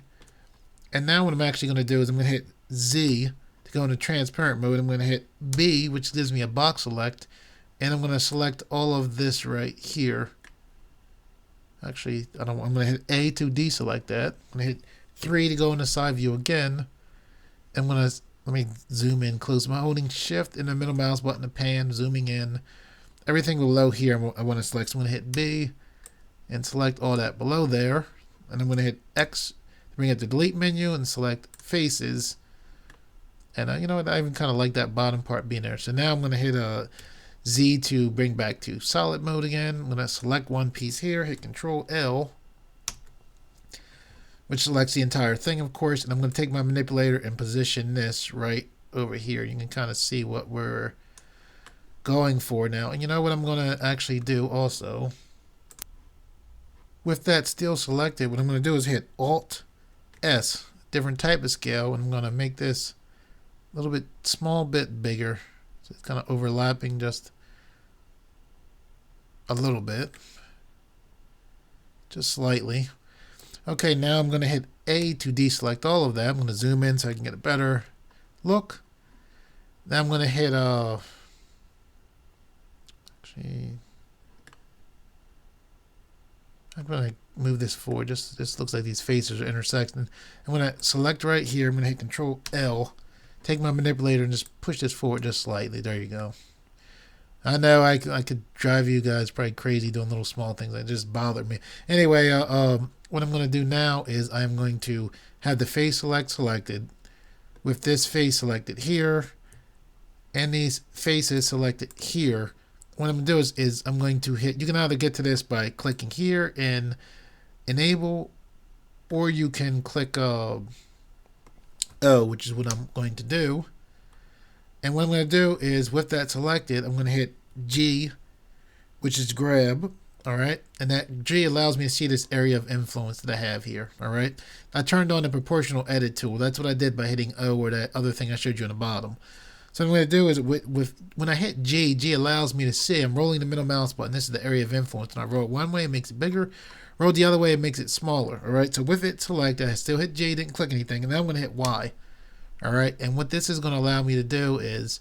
And now what I'm actually going to do is I'm going to hit Z to go into transparent mode. I'm going to hit B, which gives me a box select. And I'm going to select all of this right here. Actually, I'm going to hit A to deselect that. I'm going to hit 3 to go into side view again. I'm going to, let me zoom in close. I'm holding Shift in the middle mouse button to pan, zooming in. Everything below here I want to select. So I'm going to hit B and select all that below there. And I'm going to hit X to bring up the delete menu and select faces. And you know what? I even kind of like that bottom part being there. So now I'm going to hit Z to bring back to solid mode again. I'm going to select one piece here, hit Control L, which selects the entire thing, of course. And I'm going to take my manipulator and position this right over here. You can kind of see what we're going for now. And you know what I'm going to actually do also? With that still selected, what I'm going to do is hit Alt S, different type of scale, and I'm going to make this a little bit, small bit bigger. So it's kind of overlapping just a little bit, just slightly. Okay, now I'm going to hit A to deselect all of that. I'm going to zoom in so I can get a better look. Now I'm going to hit actually, I'm going to move this forward. Just this looks like these faces are intersecting. I'm going to select right here. I'm going to hit Control L, take my manipulator and just push this forward just slightly. There you go. I know I could drive you guys probably crazy doing little small things. That just bothered me. Anyway, what I'm going to do now is I'm going to have the face selected with this face selected here and these faces selected here. What I'm going to do is I'm going to hit, you can either get to this by clicking here and enable, or you can click O, which is what I'm going to do. And what I'm going to do is with that selected, I'm going to hit G, which is grab. All right, and that G allows me to see this area of influence that I have here. All right, I turned on the proportional edit tool. That's what I did by hitting O, or that other thing I showed you on the bottom. So what I'm going to do is when I hit G, G allows me to see I'm rolling the middle mouse button. This is the area of influence. And I roll it one way, it makes it bigger. Roll the other way, it makes it smaller. All right, so with it selected, I still hit G, didn't click anything, and then I'm going to hit Y. All right, and what this is going to allow me to do is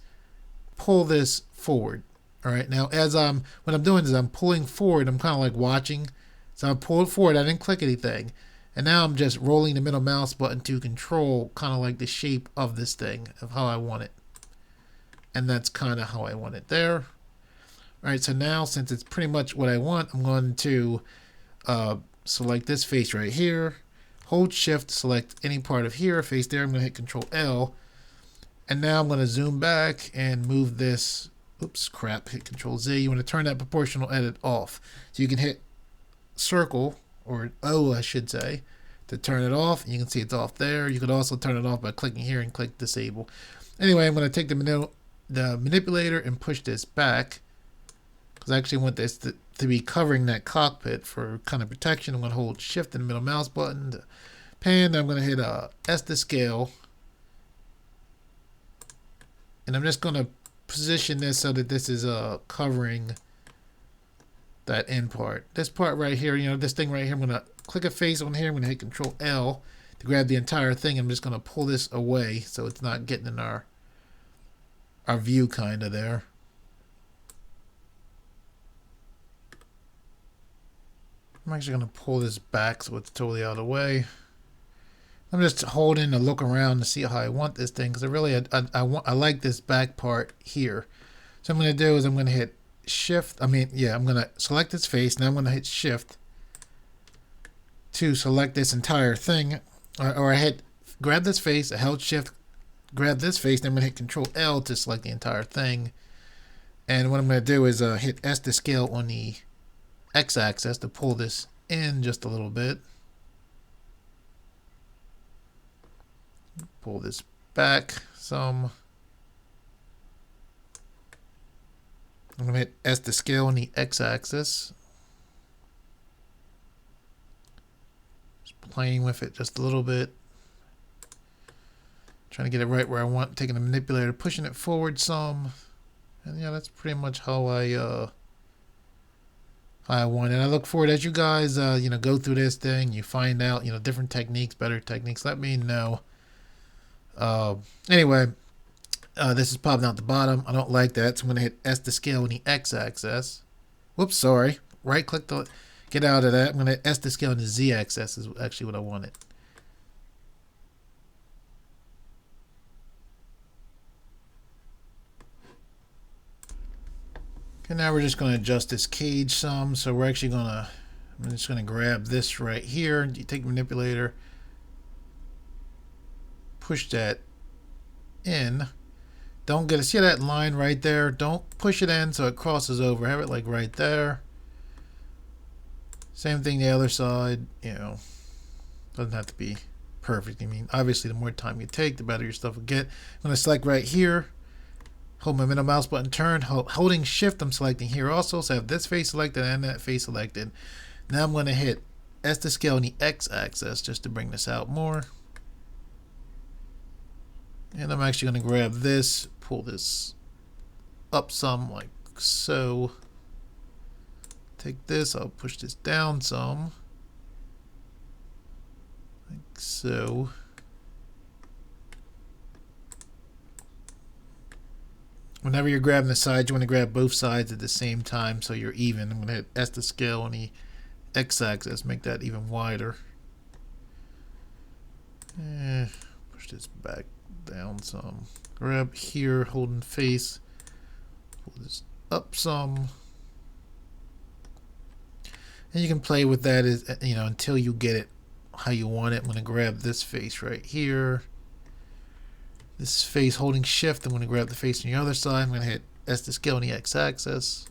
pull this forward. All right, now what I'm doing is I'm pulling forward. I'm kind of like watching. So I pulled forward. I didn't click anything. And now I'm just rolling the middle mouse button to control kind of like the shape of this thing, of how I want it. And that's kind of how I want it there. All right, so now since it's pretty much what I want, I'm going to select this face right here. Hold shift, select any part of here, face there. I'm going to hit Control L. And now I'm going to zoom back and move this. Oops, crap, hit Control Z. You want to turn that proportional edit off. So you can hit circle, or O I should say, to turn it off. You can see it's off there. You could also turn it off by clicking here and click disable. Anyway, I'm going to take the manipulator and push this back, because I actually want this to be covering that cockpit for kind of protection. I'm going to hold shift and the middle mouse button to pan. Then I'm going to hit S to scale. And I'm just going to position this so that this is covering that end part. This part right here, this thing right here, I'm going to click a face on here. I'm going to hit Control L to grab the entire thing. I'm just going to pull this away so it's not getting in our view kind of there. I'm actually going to pull this back so it's totally out of the way. I'm just holding to look around to see how I want this thing, because I like this back part here. So what I'm going to do is I'm going to hit shift. I'm going to select its face. Now I'm going to hit shift to select this entire thing. Or I grab this face, I held shift, grab this face, then I'm going to hit Control L to select the entire thing. And what I'm going to do is hit S to scale on the X-axis to pull this in just a little bit. Pull this back some. I'm going to hit S to scale on the X-axis. Just playing with it just a little bit. Trying to get it right where I want. Taking the manipulator, pushing it forward some. And yeah, that's pretty much how I want it. I look forward as you guys, go through this thing. You find out, different techniques, better techniques. Let me know. Anyway, this is popping out the bottom. I don't like that, so I'm going to hit S to scale on the X-axis. Whoops, sorry. Right click to get out of that. I'm going to hit S to scale on the Z-axis is actually what I wanted. Okay, now we're just going to adjust this cage some. So we're actually I'm just going to grab this right here. You take the manipulator, push that in. Don't see that line right there. Don't push it in so it crosses over. Have it like right there. Same thing the other side. Doesn't have to be perfect. I mean, obviously the more time you take, the better your stuff will get. I'm going to select right here. Hold my middle mouse button, turn. Holding shift, I'm selecting here also. So I have this face selected and that face selected. Now I'm going to hit S to scale on the X-axis just to bring this out more. And I'm actually going to grab this, pull this up some like so. Take this, I'll push this down some. Like so. Whenever you're grabbing the sides, you want to grab both sides at the same time so you're even. I'm going to hit S to scale on the X-axis, make that even wider. Push this back down some. Grab here, holding face. Pull this up some. And you can play with that until you get it how you want it. I'm going to grab this face right here. This face holding shift. I'm going to grab the face on the other side. I'm going to hit S to scale on the X-axis.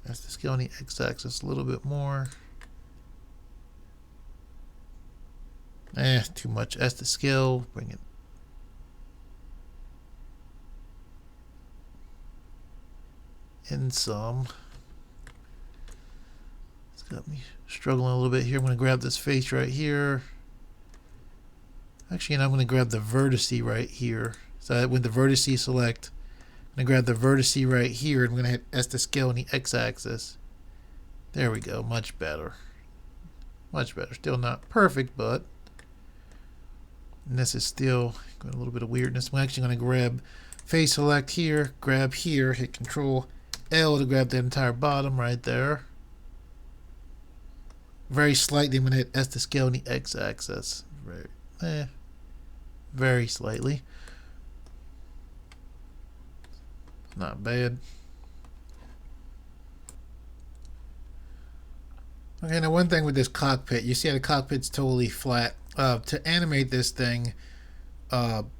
S to scale on the X-axis a little bit more. Too much. S to scale. Bring it. in some. It's got me struggling a little bit here. I'm going to grab this face right here. Actually, and I'm going to grab the vertice right here. So with the vertice select, I'm going to grab the vertice right here. I'm going to hit S to scale on the x-axis. There we go. Much better. Much better. Still not perfect, but and this is still got a little bit of weirdness. I'm actually going to grab face select here, grab here, hit Control L to grab the entire bottom right there. Very slightly, I'm going to hit S to scale on the x-axis. Very slightly. Not bad. Okay, now one thing with this cockpit, you see how the cockpit's totally flat. To animate this thing,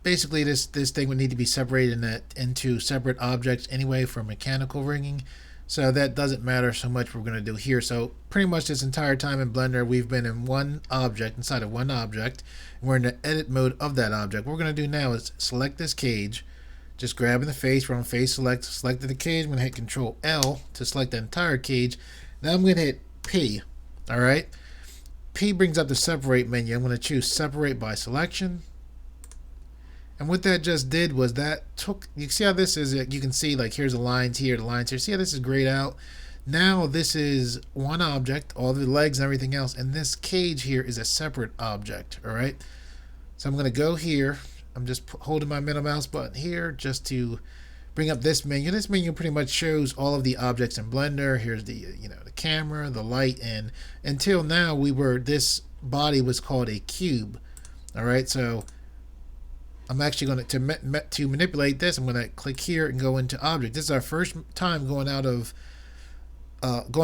basically this thing would need to be separated into separate objects anyway for mechanical rigging. So that doesn't matter so much what we're going to do here. So pretty much this entire time in Blender, we've been in one object, inside of one object. And we're in the edit mode of that object. What we're going to do now is select this cage. Just grabbing the face, we're on face select, selected the cage. I'm going to hit Control L to select the entire cage. Now I'm going to hit P. Alright. P brings up the separate menu. I'm going to choose separate by selection. And what that just did was that took, you see how this is, you can see like here's the lines here, the lines here. See how this is grayed out? Now this is one object, all the legs and everything else, and this cage here is a separate object, alright? So I'm going to go here. I'm just holding my middle mouse button here just to bring up this menu. This menu pretty much shows all of the objects in Blender. Here's the, the camera, the light, and until now this body was called a cube, alright? So I'm actually going to manipulate this. I'm going to click here and go into object. This is our first time going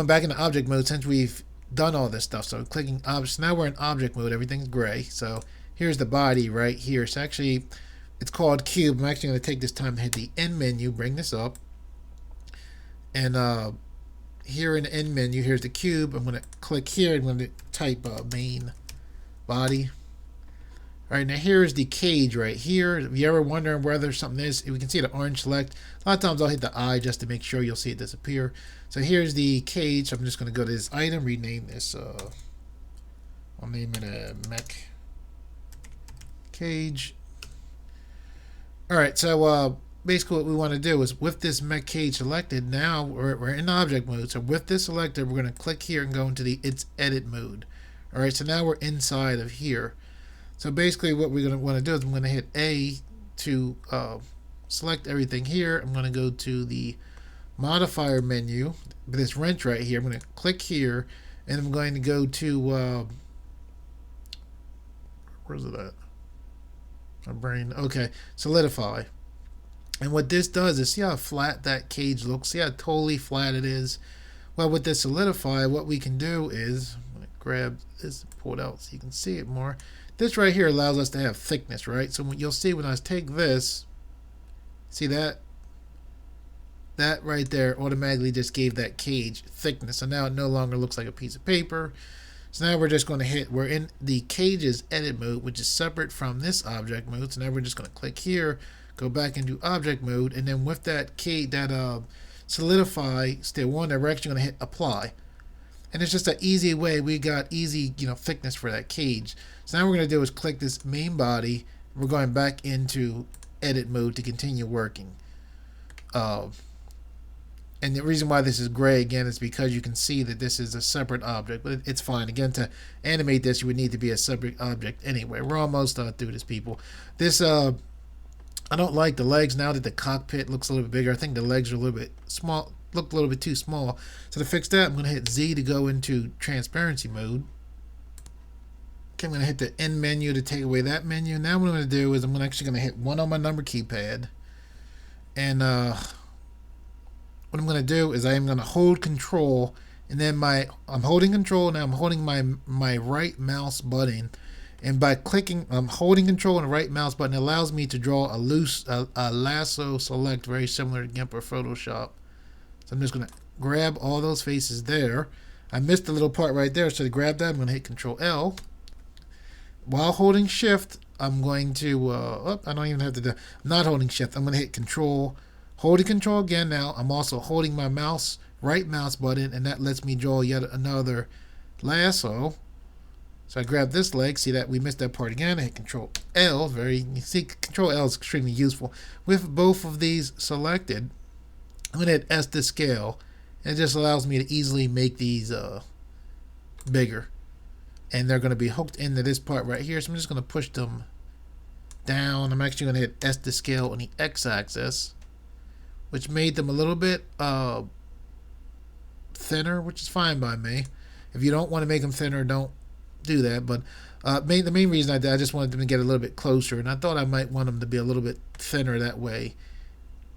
back into object mode since we've done all this stuff. So clicking object. So now we're in object mode. Everything's gray. So here's the body right here. So actually, it's called cube. I'm actually going to take this time to hit the end menu, bring this up, and here in the end menu, here's the cube. I'm going to click here. I'm going to type main body. All right, now here's the cage right here. If you're ever wondering whether something is, we can see the orange select. A lot of times I'll hit the I just to make sure you'll see it disappear. So here's the cage. I'm just going to go to this item, rename this. I'll name it a Mech cage. All right, so basically what we want to do is with this Mech cage selected, now we're in object mode. So with this selected, we're going to click here and go into its edit mode. All right, so now we're inside of here. So basically what we're going to want to do is I'm going to hit A to select everything here. I'm going to go to the modifier menu, this wrench right here. I'm going to click here and I'm going to go to, where's it at? My brain. Okay, solidify. And what this does is see how flat that cage looks? See how totally flat it is? Well, with this solidify, what we can do is, I'm going to grab this and pull it out so you can see it more. This right here allows us to have thickness, right? So you'll see when I take this, see that? That right there automatically just gave that cage thickness. So now it no longer looks like a piece of paper. So now we're just going to we're in the cage's edit mode, which is separate from this object mode. So now we're just going to click here, go back into object mode, and then with that solidify still one, we're actually going to hit apply. And it's just an easy way. We got easy, thickness for that cage. So now what we're going to do is click this main body. We're going back into edit mode to continue working. And the reason why this is gray again is because you can see that this is a separate object, but it's fine. Again, to animate this, you would need to be a separate object anyway. We're almost through this, people. This, I don't like the legs now that the cockpit looks a little bit bigger. I think the legs are a little bit small. Look a little bit too small. So to fix that, I'm going to hit Z to go into transparency mode. Okay, I'm going to hit the end menu to take away that menu. Now what I'm going to do is I'm actually going to hit 1 on my number keypad. And what I'm going to do is I am going to hold control. And then I'm holding control. Now I'm holding my right mouse button. And by clicking, I'm holding control on the right mouse button. It allows me to draw a lasso select, very similar to GIMP or Photoshop. So I'm just going to grab all those faces there. I missed the little part right there, so to grab that, I'm going to hit Control L. While holding Shift, I'm going to, I don't even have to do, I'm not holding Shift. I'm going to hit Control Holding control again now, I'm also holding my right mouse button, and that lets me draw yet another lasso. So I grab this leg, see that we missed that part again, I hit control L, you see control L is extremely useful. With both of these selected, I'm going to hit S to scale, and it just allows me to easily make these bigger. And they're going to be hooked into this part right here, so I'm just going to push them down. I'm actually going to hit S to scale on the X-axis, which made them a little bit thinner, which is fine by me. If you don't want to make them thinner, don't do that. But the main reason I did, I just wanted them to get a little bit closer, and I thought I might want them to be a little bit thinner that way.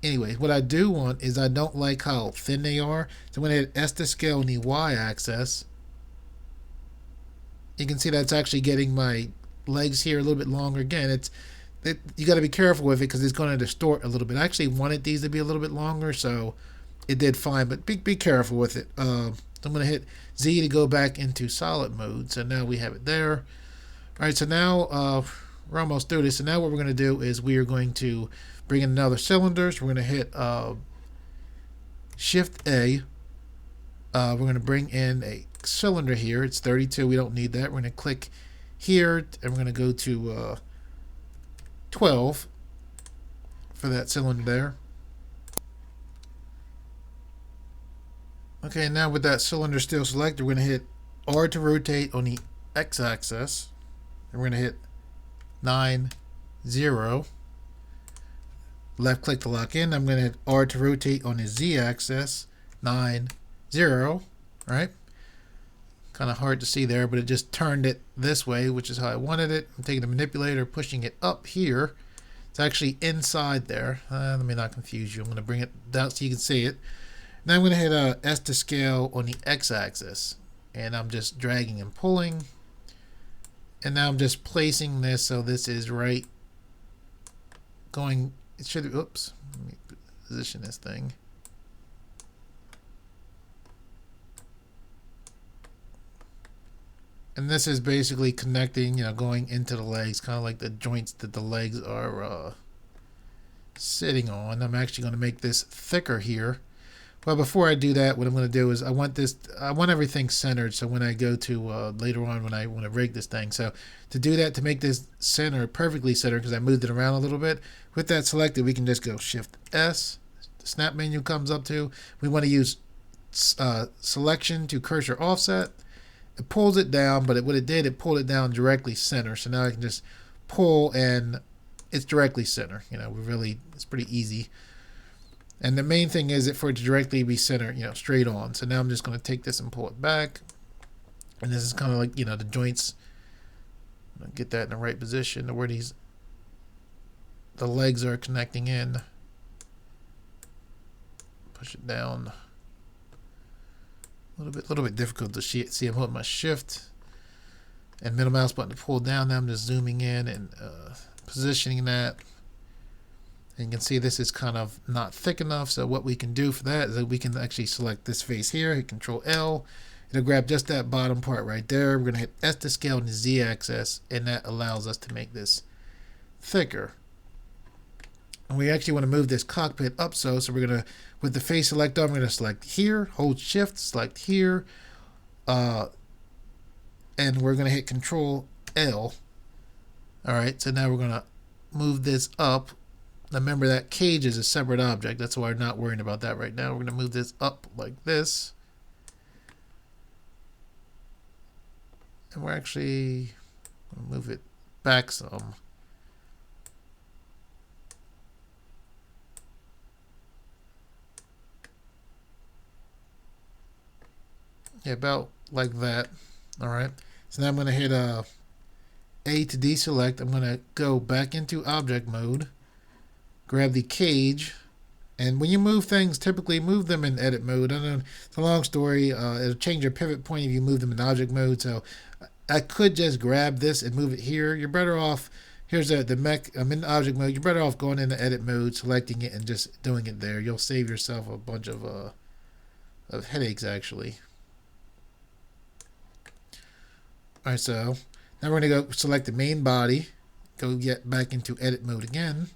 Anyway, what I do want is I don't like how thin they are, so I'm going to hit S to scale on the Y-axis. You can see that's actually getting my legs here a little bit longer. Again, you got to be careful with it because it's going to distort a little bit. I actually wanted these to be a little bit longer, so it did fine, but be careful with it. I'm going to hit Z to go back into solid mode. So now we have it there. All right, so now we're almost through this. So now what we're going to do is we are going to bring in another cylinder. So we're going to hit Shift A. We're going to bring in a cylinder here. It's 32. We don't need that. We're going to click here, and we're going to go to 12 for that cylinder there. Okay, now with that cylinder still selected, we're going to hit R to rotate on the X-axis, and we're going to hit 9, 0. Left click to lock in. I'm going to hit R to rotate on the Z-axis, 9, 0. All right. Kind of hard to see there, but it just turned it this way, which is how I wanted it. I'm taking the manipulator, pushing it up here. It's actually inside there. Let me not confuse you. I'm going to bring it down so you can see it. Now I'm going to hit S to scale on the X-axis, and I'm just dragging and pulling. And now I'm just placing this so this is right going. It should. Oops. Let me position this thing. And this is basically connecting, going into the legs, kind of like the joints that the legs are sitting on. I'm actually going to make this thicker here. Well, before I do that, what I'm going to do is I want everything centered. So when I go to later on when I want to rig this thing, so to do that, to make this center perfectly centered, because I moved it around a little bit, with that selected, we can just go Shift S. The snap menu comes up to. We want to use selection to cursor offset. It pulls it down, but what it did, it pulled it down directly center. So now I can just pull, and it's directly center. It's pretty easy. And the main thing is for it to directly be center, straight on. So now I'm just going to take this and pull it back. And this is kind of like, the joints. Get that in the right position to where the legs are connecting in. Push it down. A little bit difficult to see. I'm holding my Shift and middle mouse button to pull down. Now I'm just zooming in and positioning that. And you can see this is kind of not thick enough. So what we can do for that is that we can actually select this face here, hit Control L. It'll grab just that bottom part right there. We're going to hit S to scale on the Z axis, and that allows us to make this thicker. And we actually want to move this cockpit up so we're going to, with the face select on, we're going to select here, hold Shift, select here, and we're going to hit Control L. All right, so now we're going to move this up. Now remember that cage is a separate object. That's why we're not worrying about that right now. We're going to move this up like this. And we're actually going to move it back some. Yeah, about like that. All right. So now I'm going to hit A to deselect. I'm going to go back into object mode. Grab the cage, and when you move things, typically move them in edit mode. I know it's a long story. It'll change your pivot point if you move them in object mode. So I could just grab this and move it here. You're better off. Here's the mech. I'm in object mode. You're better off going into edit mode, selecting it, and just doing it there. You'll save yourself a bunch of headaches actually. All right, so now we're gonna go select the main body. Go get back into edit mode again.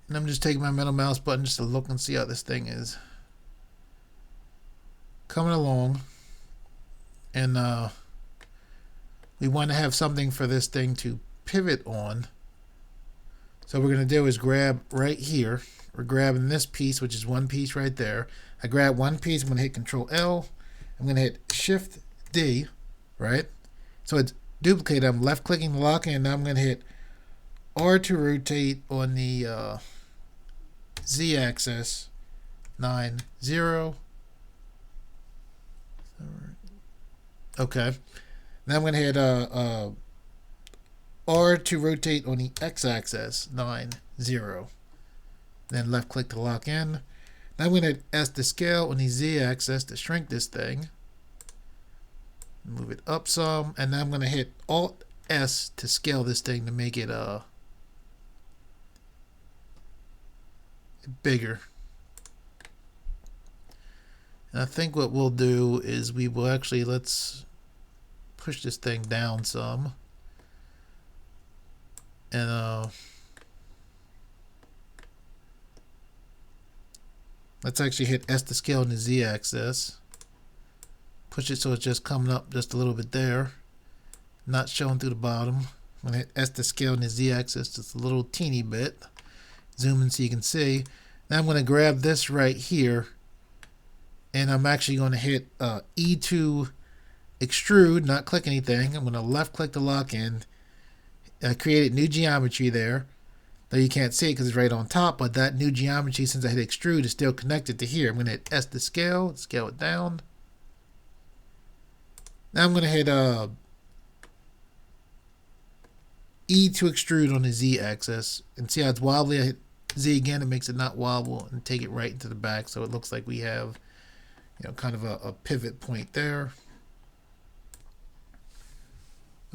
And I'm just taking my middle mouse button just to look and see how this thing is coming along. And we want to have something for this thing to pivot on. So what we're going to do is grab right here. We're grabbing this piece, which is one piece right there. I grab one piece. I'm going to hit Control L. I'm going to hit Shift D, right? So it's duplicated. I'm left clicking the lock, and now I'm going to hit R to rotate on the Z axis 9, 0. Okay. Now I'm going to hit R to rotate on the X axis 9, 0. Then left click to lock in. Now I'm going to hit S to scale on the Z axis to shrink this thing. Move it up some. And now I'm going to hit Alt S to scale this thing to make it bigger. And I think what we'll do is we will actually, let's push this thing down some. And let's actually hit S to scale on the Z axis. Push it so it's just coming up just a little bit there, not showing through the bottom. I'm going to hit S to scale on the Z axis just a little teeny bit. Zoom in so you can see. Now I'm going to grab this right here, and I'm actually going to hit E to extrude, not click anything. I'm going to left click to lock in. I created new geometry there, though you can't see it because it's right on top, but that new geometry, since I hit extrude, is still connected to here. I'm going to hit S to scale it down. Now I'm going to hit E to extrude on the Z axis, and see how it's wobbly. I hit Z again, it makes it not wobble, and take it right into the back, so it looks like we have, kind of a pivot point there.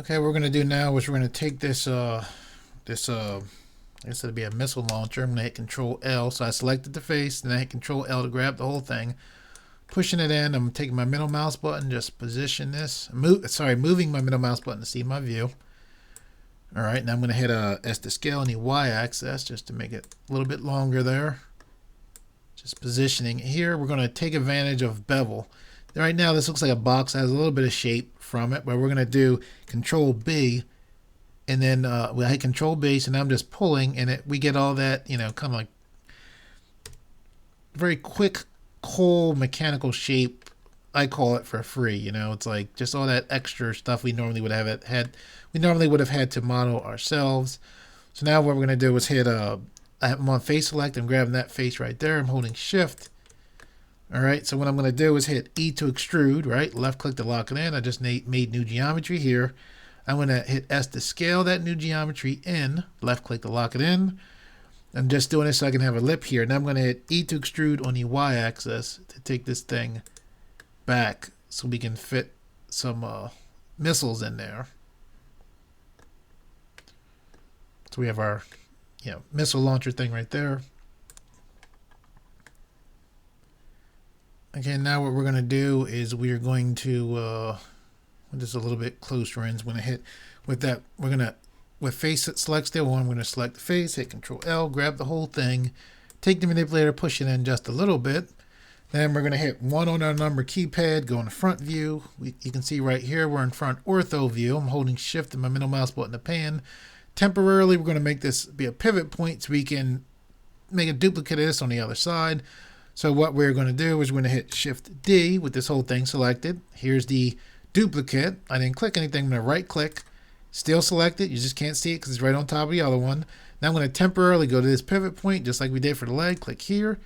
Okay, what we're going to do now is we're going to take this, I guess it'll be a missile launcher. I'm going to hit Control L. So I selected the face, and I hit Control L to grab the whole thing. Pushing it in, I'm taking my middle mouse button, just position this. Moving my middle mouse button to see my view. Alright, now I'm going to hit S to scale on the Y axis just to make it a little bit longer there. Just positioning it here. We're going to take advantage of bevel. Right now this looks like a box that has a little bit of shape from it, but we're going to do Control B, and then we'll hit Control B, so now I'm just pulling, and we get all that, kind of like very quick, cool mechanical shape. I call it for free. It's like just all that extra stuff we normally would have had to model ourselves. So now what we're going to do is hit I'm on face select. I'm grabbing that face right there. I'm holding Shift. Alright, so what I'm going to do is hit E to extrude, right? Left click to lock it in. I just made new geometry here. I'm going to hit S to scale that new geometry in. Left click to lock it in. I'm just doing this so I can have a lip here. Now I'm going to hit E to extrude on the Y axis to take this thing back so we can fit some missiles in there. So we have our missile launcher thing right there. Okay, now what we're going to do is we are going to, just a little bit closer in, we're going to hit with that, with face select still on, I'm going to select the face, hit Control L, grab the whole thing, take the manipulator, push it in just a little bit. Then we're going to hit 1 on our number keypad, go in the front view. You can see right here, we're in front ortho view. I'm holding Shift and my middle mouse button to pan. Temporarily, we're going to make this be a pivot point so we can make a duplicate of this on the other side. So what we're going to do is we're going to hit Shift D with this whole thing selected. Here's the duplicate. I didn't click anything. I'm going to right click, still select it. You just can't see it because it's right on top of the other one. Now I'm going to temporarily go to this pivot point just like we did for the leg. Click here.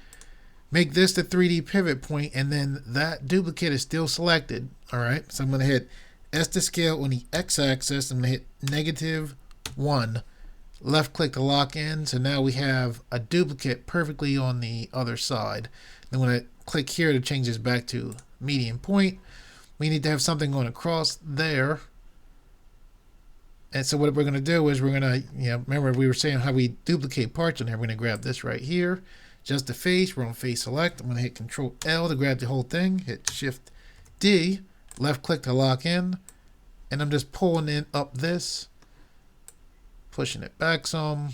Make this the 3D pivot point, and then that duplicate is still selected. All right, so I'm going to hit S to scale on the X axis. I'm going to hit -1. Left click to lock in. So now we have a duplicate perfectly on the other side. I'm going to click here to change this back to median point. We need to have something going across there. And so what we're going to do is we're going to, remember we were saying how we duplicate parts on here. We're going to grab this right here. Just the face, we're on face select. I'm going to hit Control L to grab the whole thing. Hit Shift D, left click to lock in. And I'm just pulling in up this. Pushing it back some.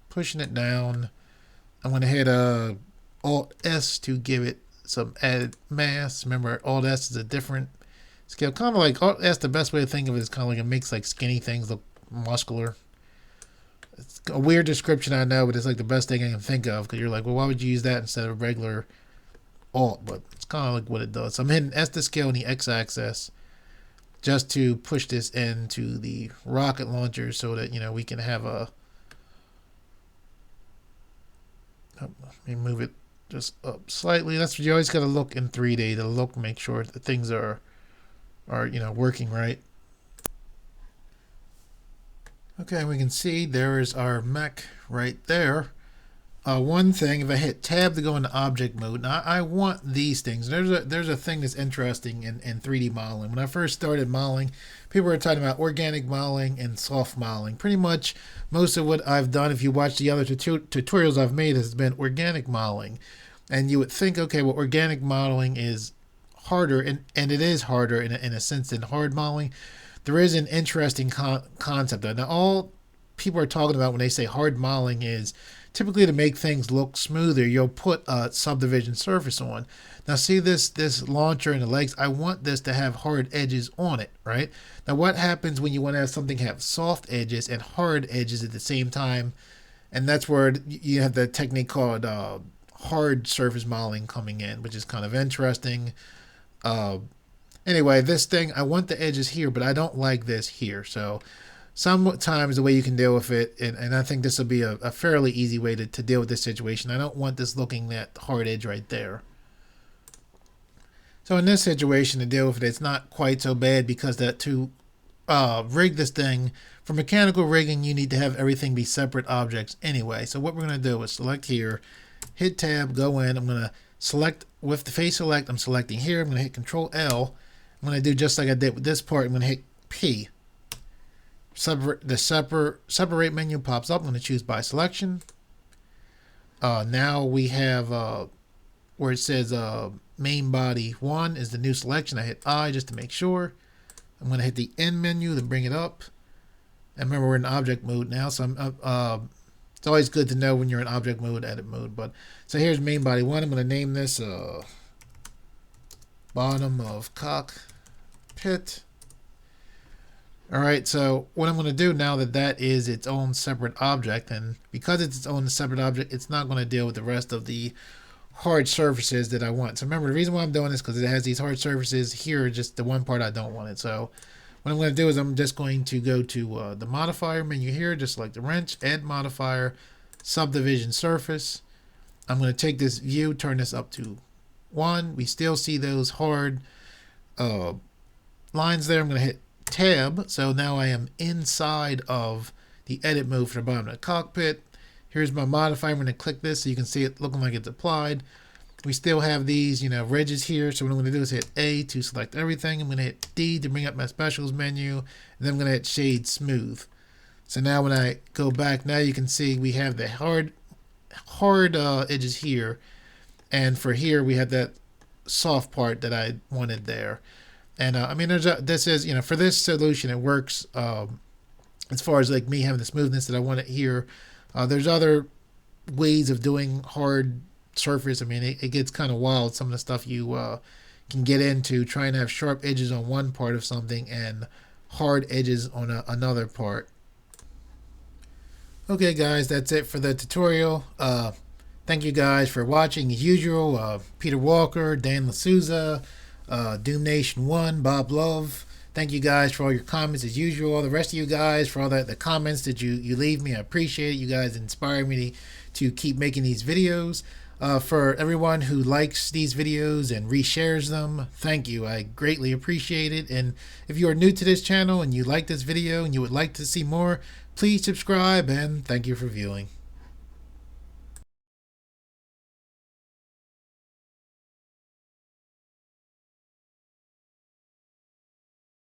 Pushing it down. I'm going to hit Alt S to give it some added mass. Remember, Alt S is a different scale. Kind of like Alt S, the best way to think of it is kind of like it makes like skinny things look muscular. It's a weird description, I know, but it's like the best thing I can think of, because you're like, well, why would you use that instead of regular Alt? But it's kind of like what it does. So I'm hitting S to scale in the X-axis just to push this into the rocket launcher so that, you know, we can have a... Let me move it just up slightly. That's what you always got to look in 3D to look, make sure that things are you know, working right. Okay, we can see there is our mech right there. One thing, if I hit tab to go into object mode, now I want these things. There's a thing that's interesting in 3D modeling. When I first started modeling, people were talking about organic modeling and soft modeling. Pretty much most of what I've done, if you watch the other tutorials I've made, has been organic modeling. And you would think, okay, well, organic modeling is harder, and it is harder in a sense than hard modeling. There is an interesting concept. Now, all people are talking about when they say hard modeling is typically to make things look smoother, you'll put a subdivision surface on. Now see this launcher and the legs, I want this to have hard edges on it, right? Now what happens when you want to have something have soft edges and hard edges at the same time? And that's where you have the technique called hard surface modeling coming in, which is kind of interesting. Anyway, this thing, I want the edges here, but I don't like this here. So sometimes the way you can deal with it, and I think this will be a fairly easy way to deal with this situation. I don't want this looking that hard edge right there. So in this situation, to deal with it, it's not quite so bad, because that to rig this thing, for mechanical rigging, you need to have everything be separate objects anyway. So what we're going to do is select here, hit tab, go in. I'm going to select with the face select. I'm selecting here. I'm going to hit Control L. I'm going to do just like I did with this part. I'm going to hit P. Separate menu pops up. I'm going to choose by selection. Now we have where it says main body 1 is the new selection. I hit I just to make sure. I'm going to hit the end menu to bring it up. And remember, we're in object mode now, so it's always good to know when you're in object mode, edit mode. But so here's main body 1. I'm going to name this bottom of cockpit. All right, so what I'm going to do now that is its own separate object, and because it's its own separate object, it's not going to deal with the rest of the hard surfaces that I want. So remember, the reason why I'm doing this because it has these hard surfaces here, just the one part I don't want it. So what I'm going to do is I'm just going to go to the modifier menu here, just select the wrench, add modifier, subdivision surface. I'm going to take this view, turn this up to 1. We still see those hard lines there. I'm going to hit tab, so now I am inside of the edit mode for the bottom of the cockpit. Here's my modifier. I'm going to click this so you can see it looking like it's applied. We still have these, you know, ridges here. So what I'm going to do is hit A to select everything. I'm going to hit D to bring up my specials menu, and then I'm going to hit shade smooth. So now when I go back, now you can see we have the hard edges here, and for here we have that soft part that I wanted there. And I mean, this is, you know, for this solution, it works as far as like me having the smoothness that I want it here. There's other ways of doing hard surface. I mean, it gets kind of wild, some of the stuff you can get into, trying to have sharp edges on one part of something and hard edges on another part. Okay, guys, that's it for the tutorial. Thank you guys for watching. As usual, Peter Walker, Dan L'Souza, Doom Nation 1, Bob Love. Thank you guys for all your comments as usual. All the rest of you guys for all the comments that you leave me. I appreciate it. You guys inspire me to keep making these videos. For everyone who likes these videos and reshares them, thank you. I greatly appreciate it. And if you are new to this channel and you like this video and you would like to see more, please subscribe, and thank you for viewing.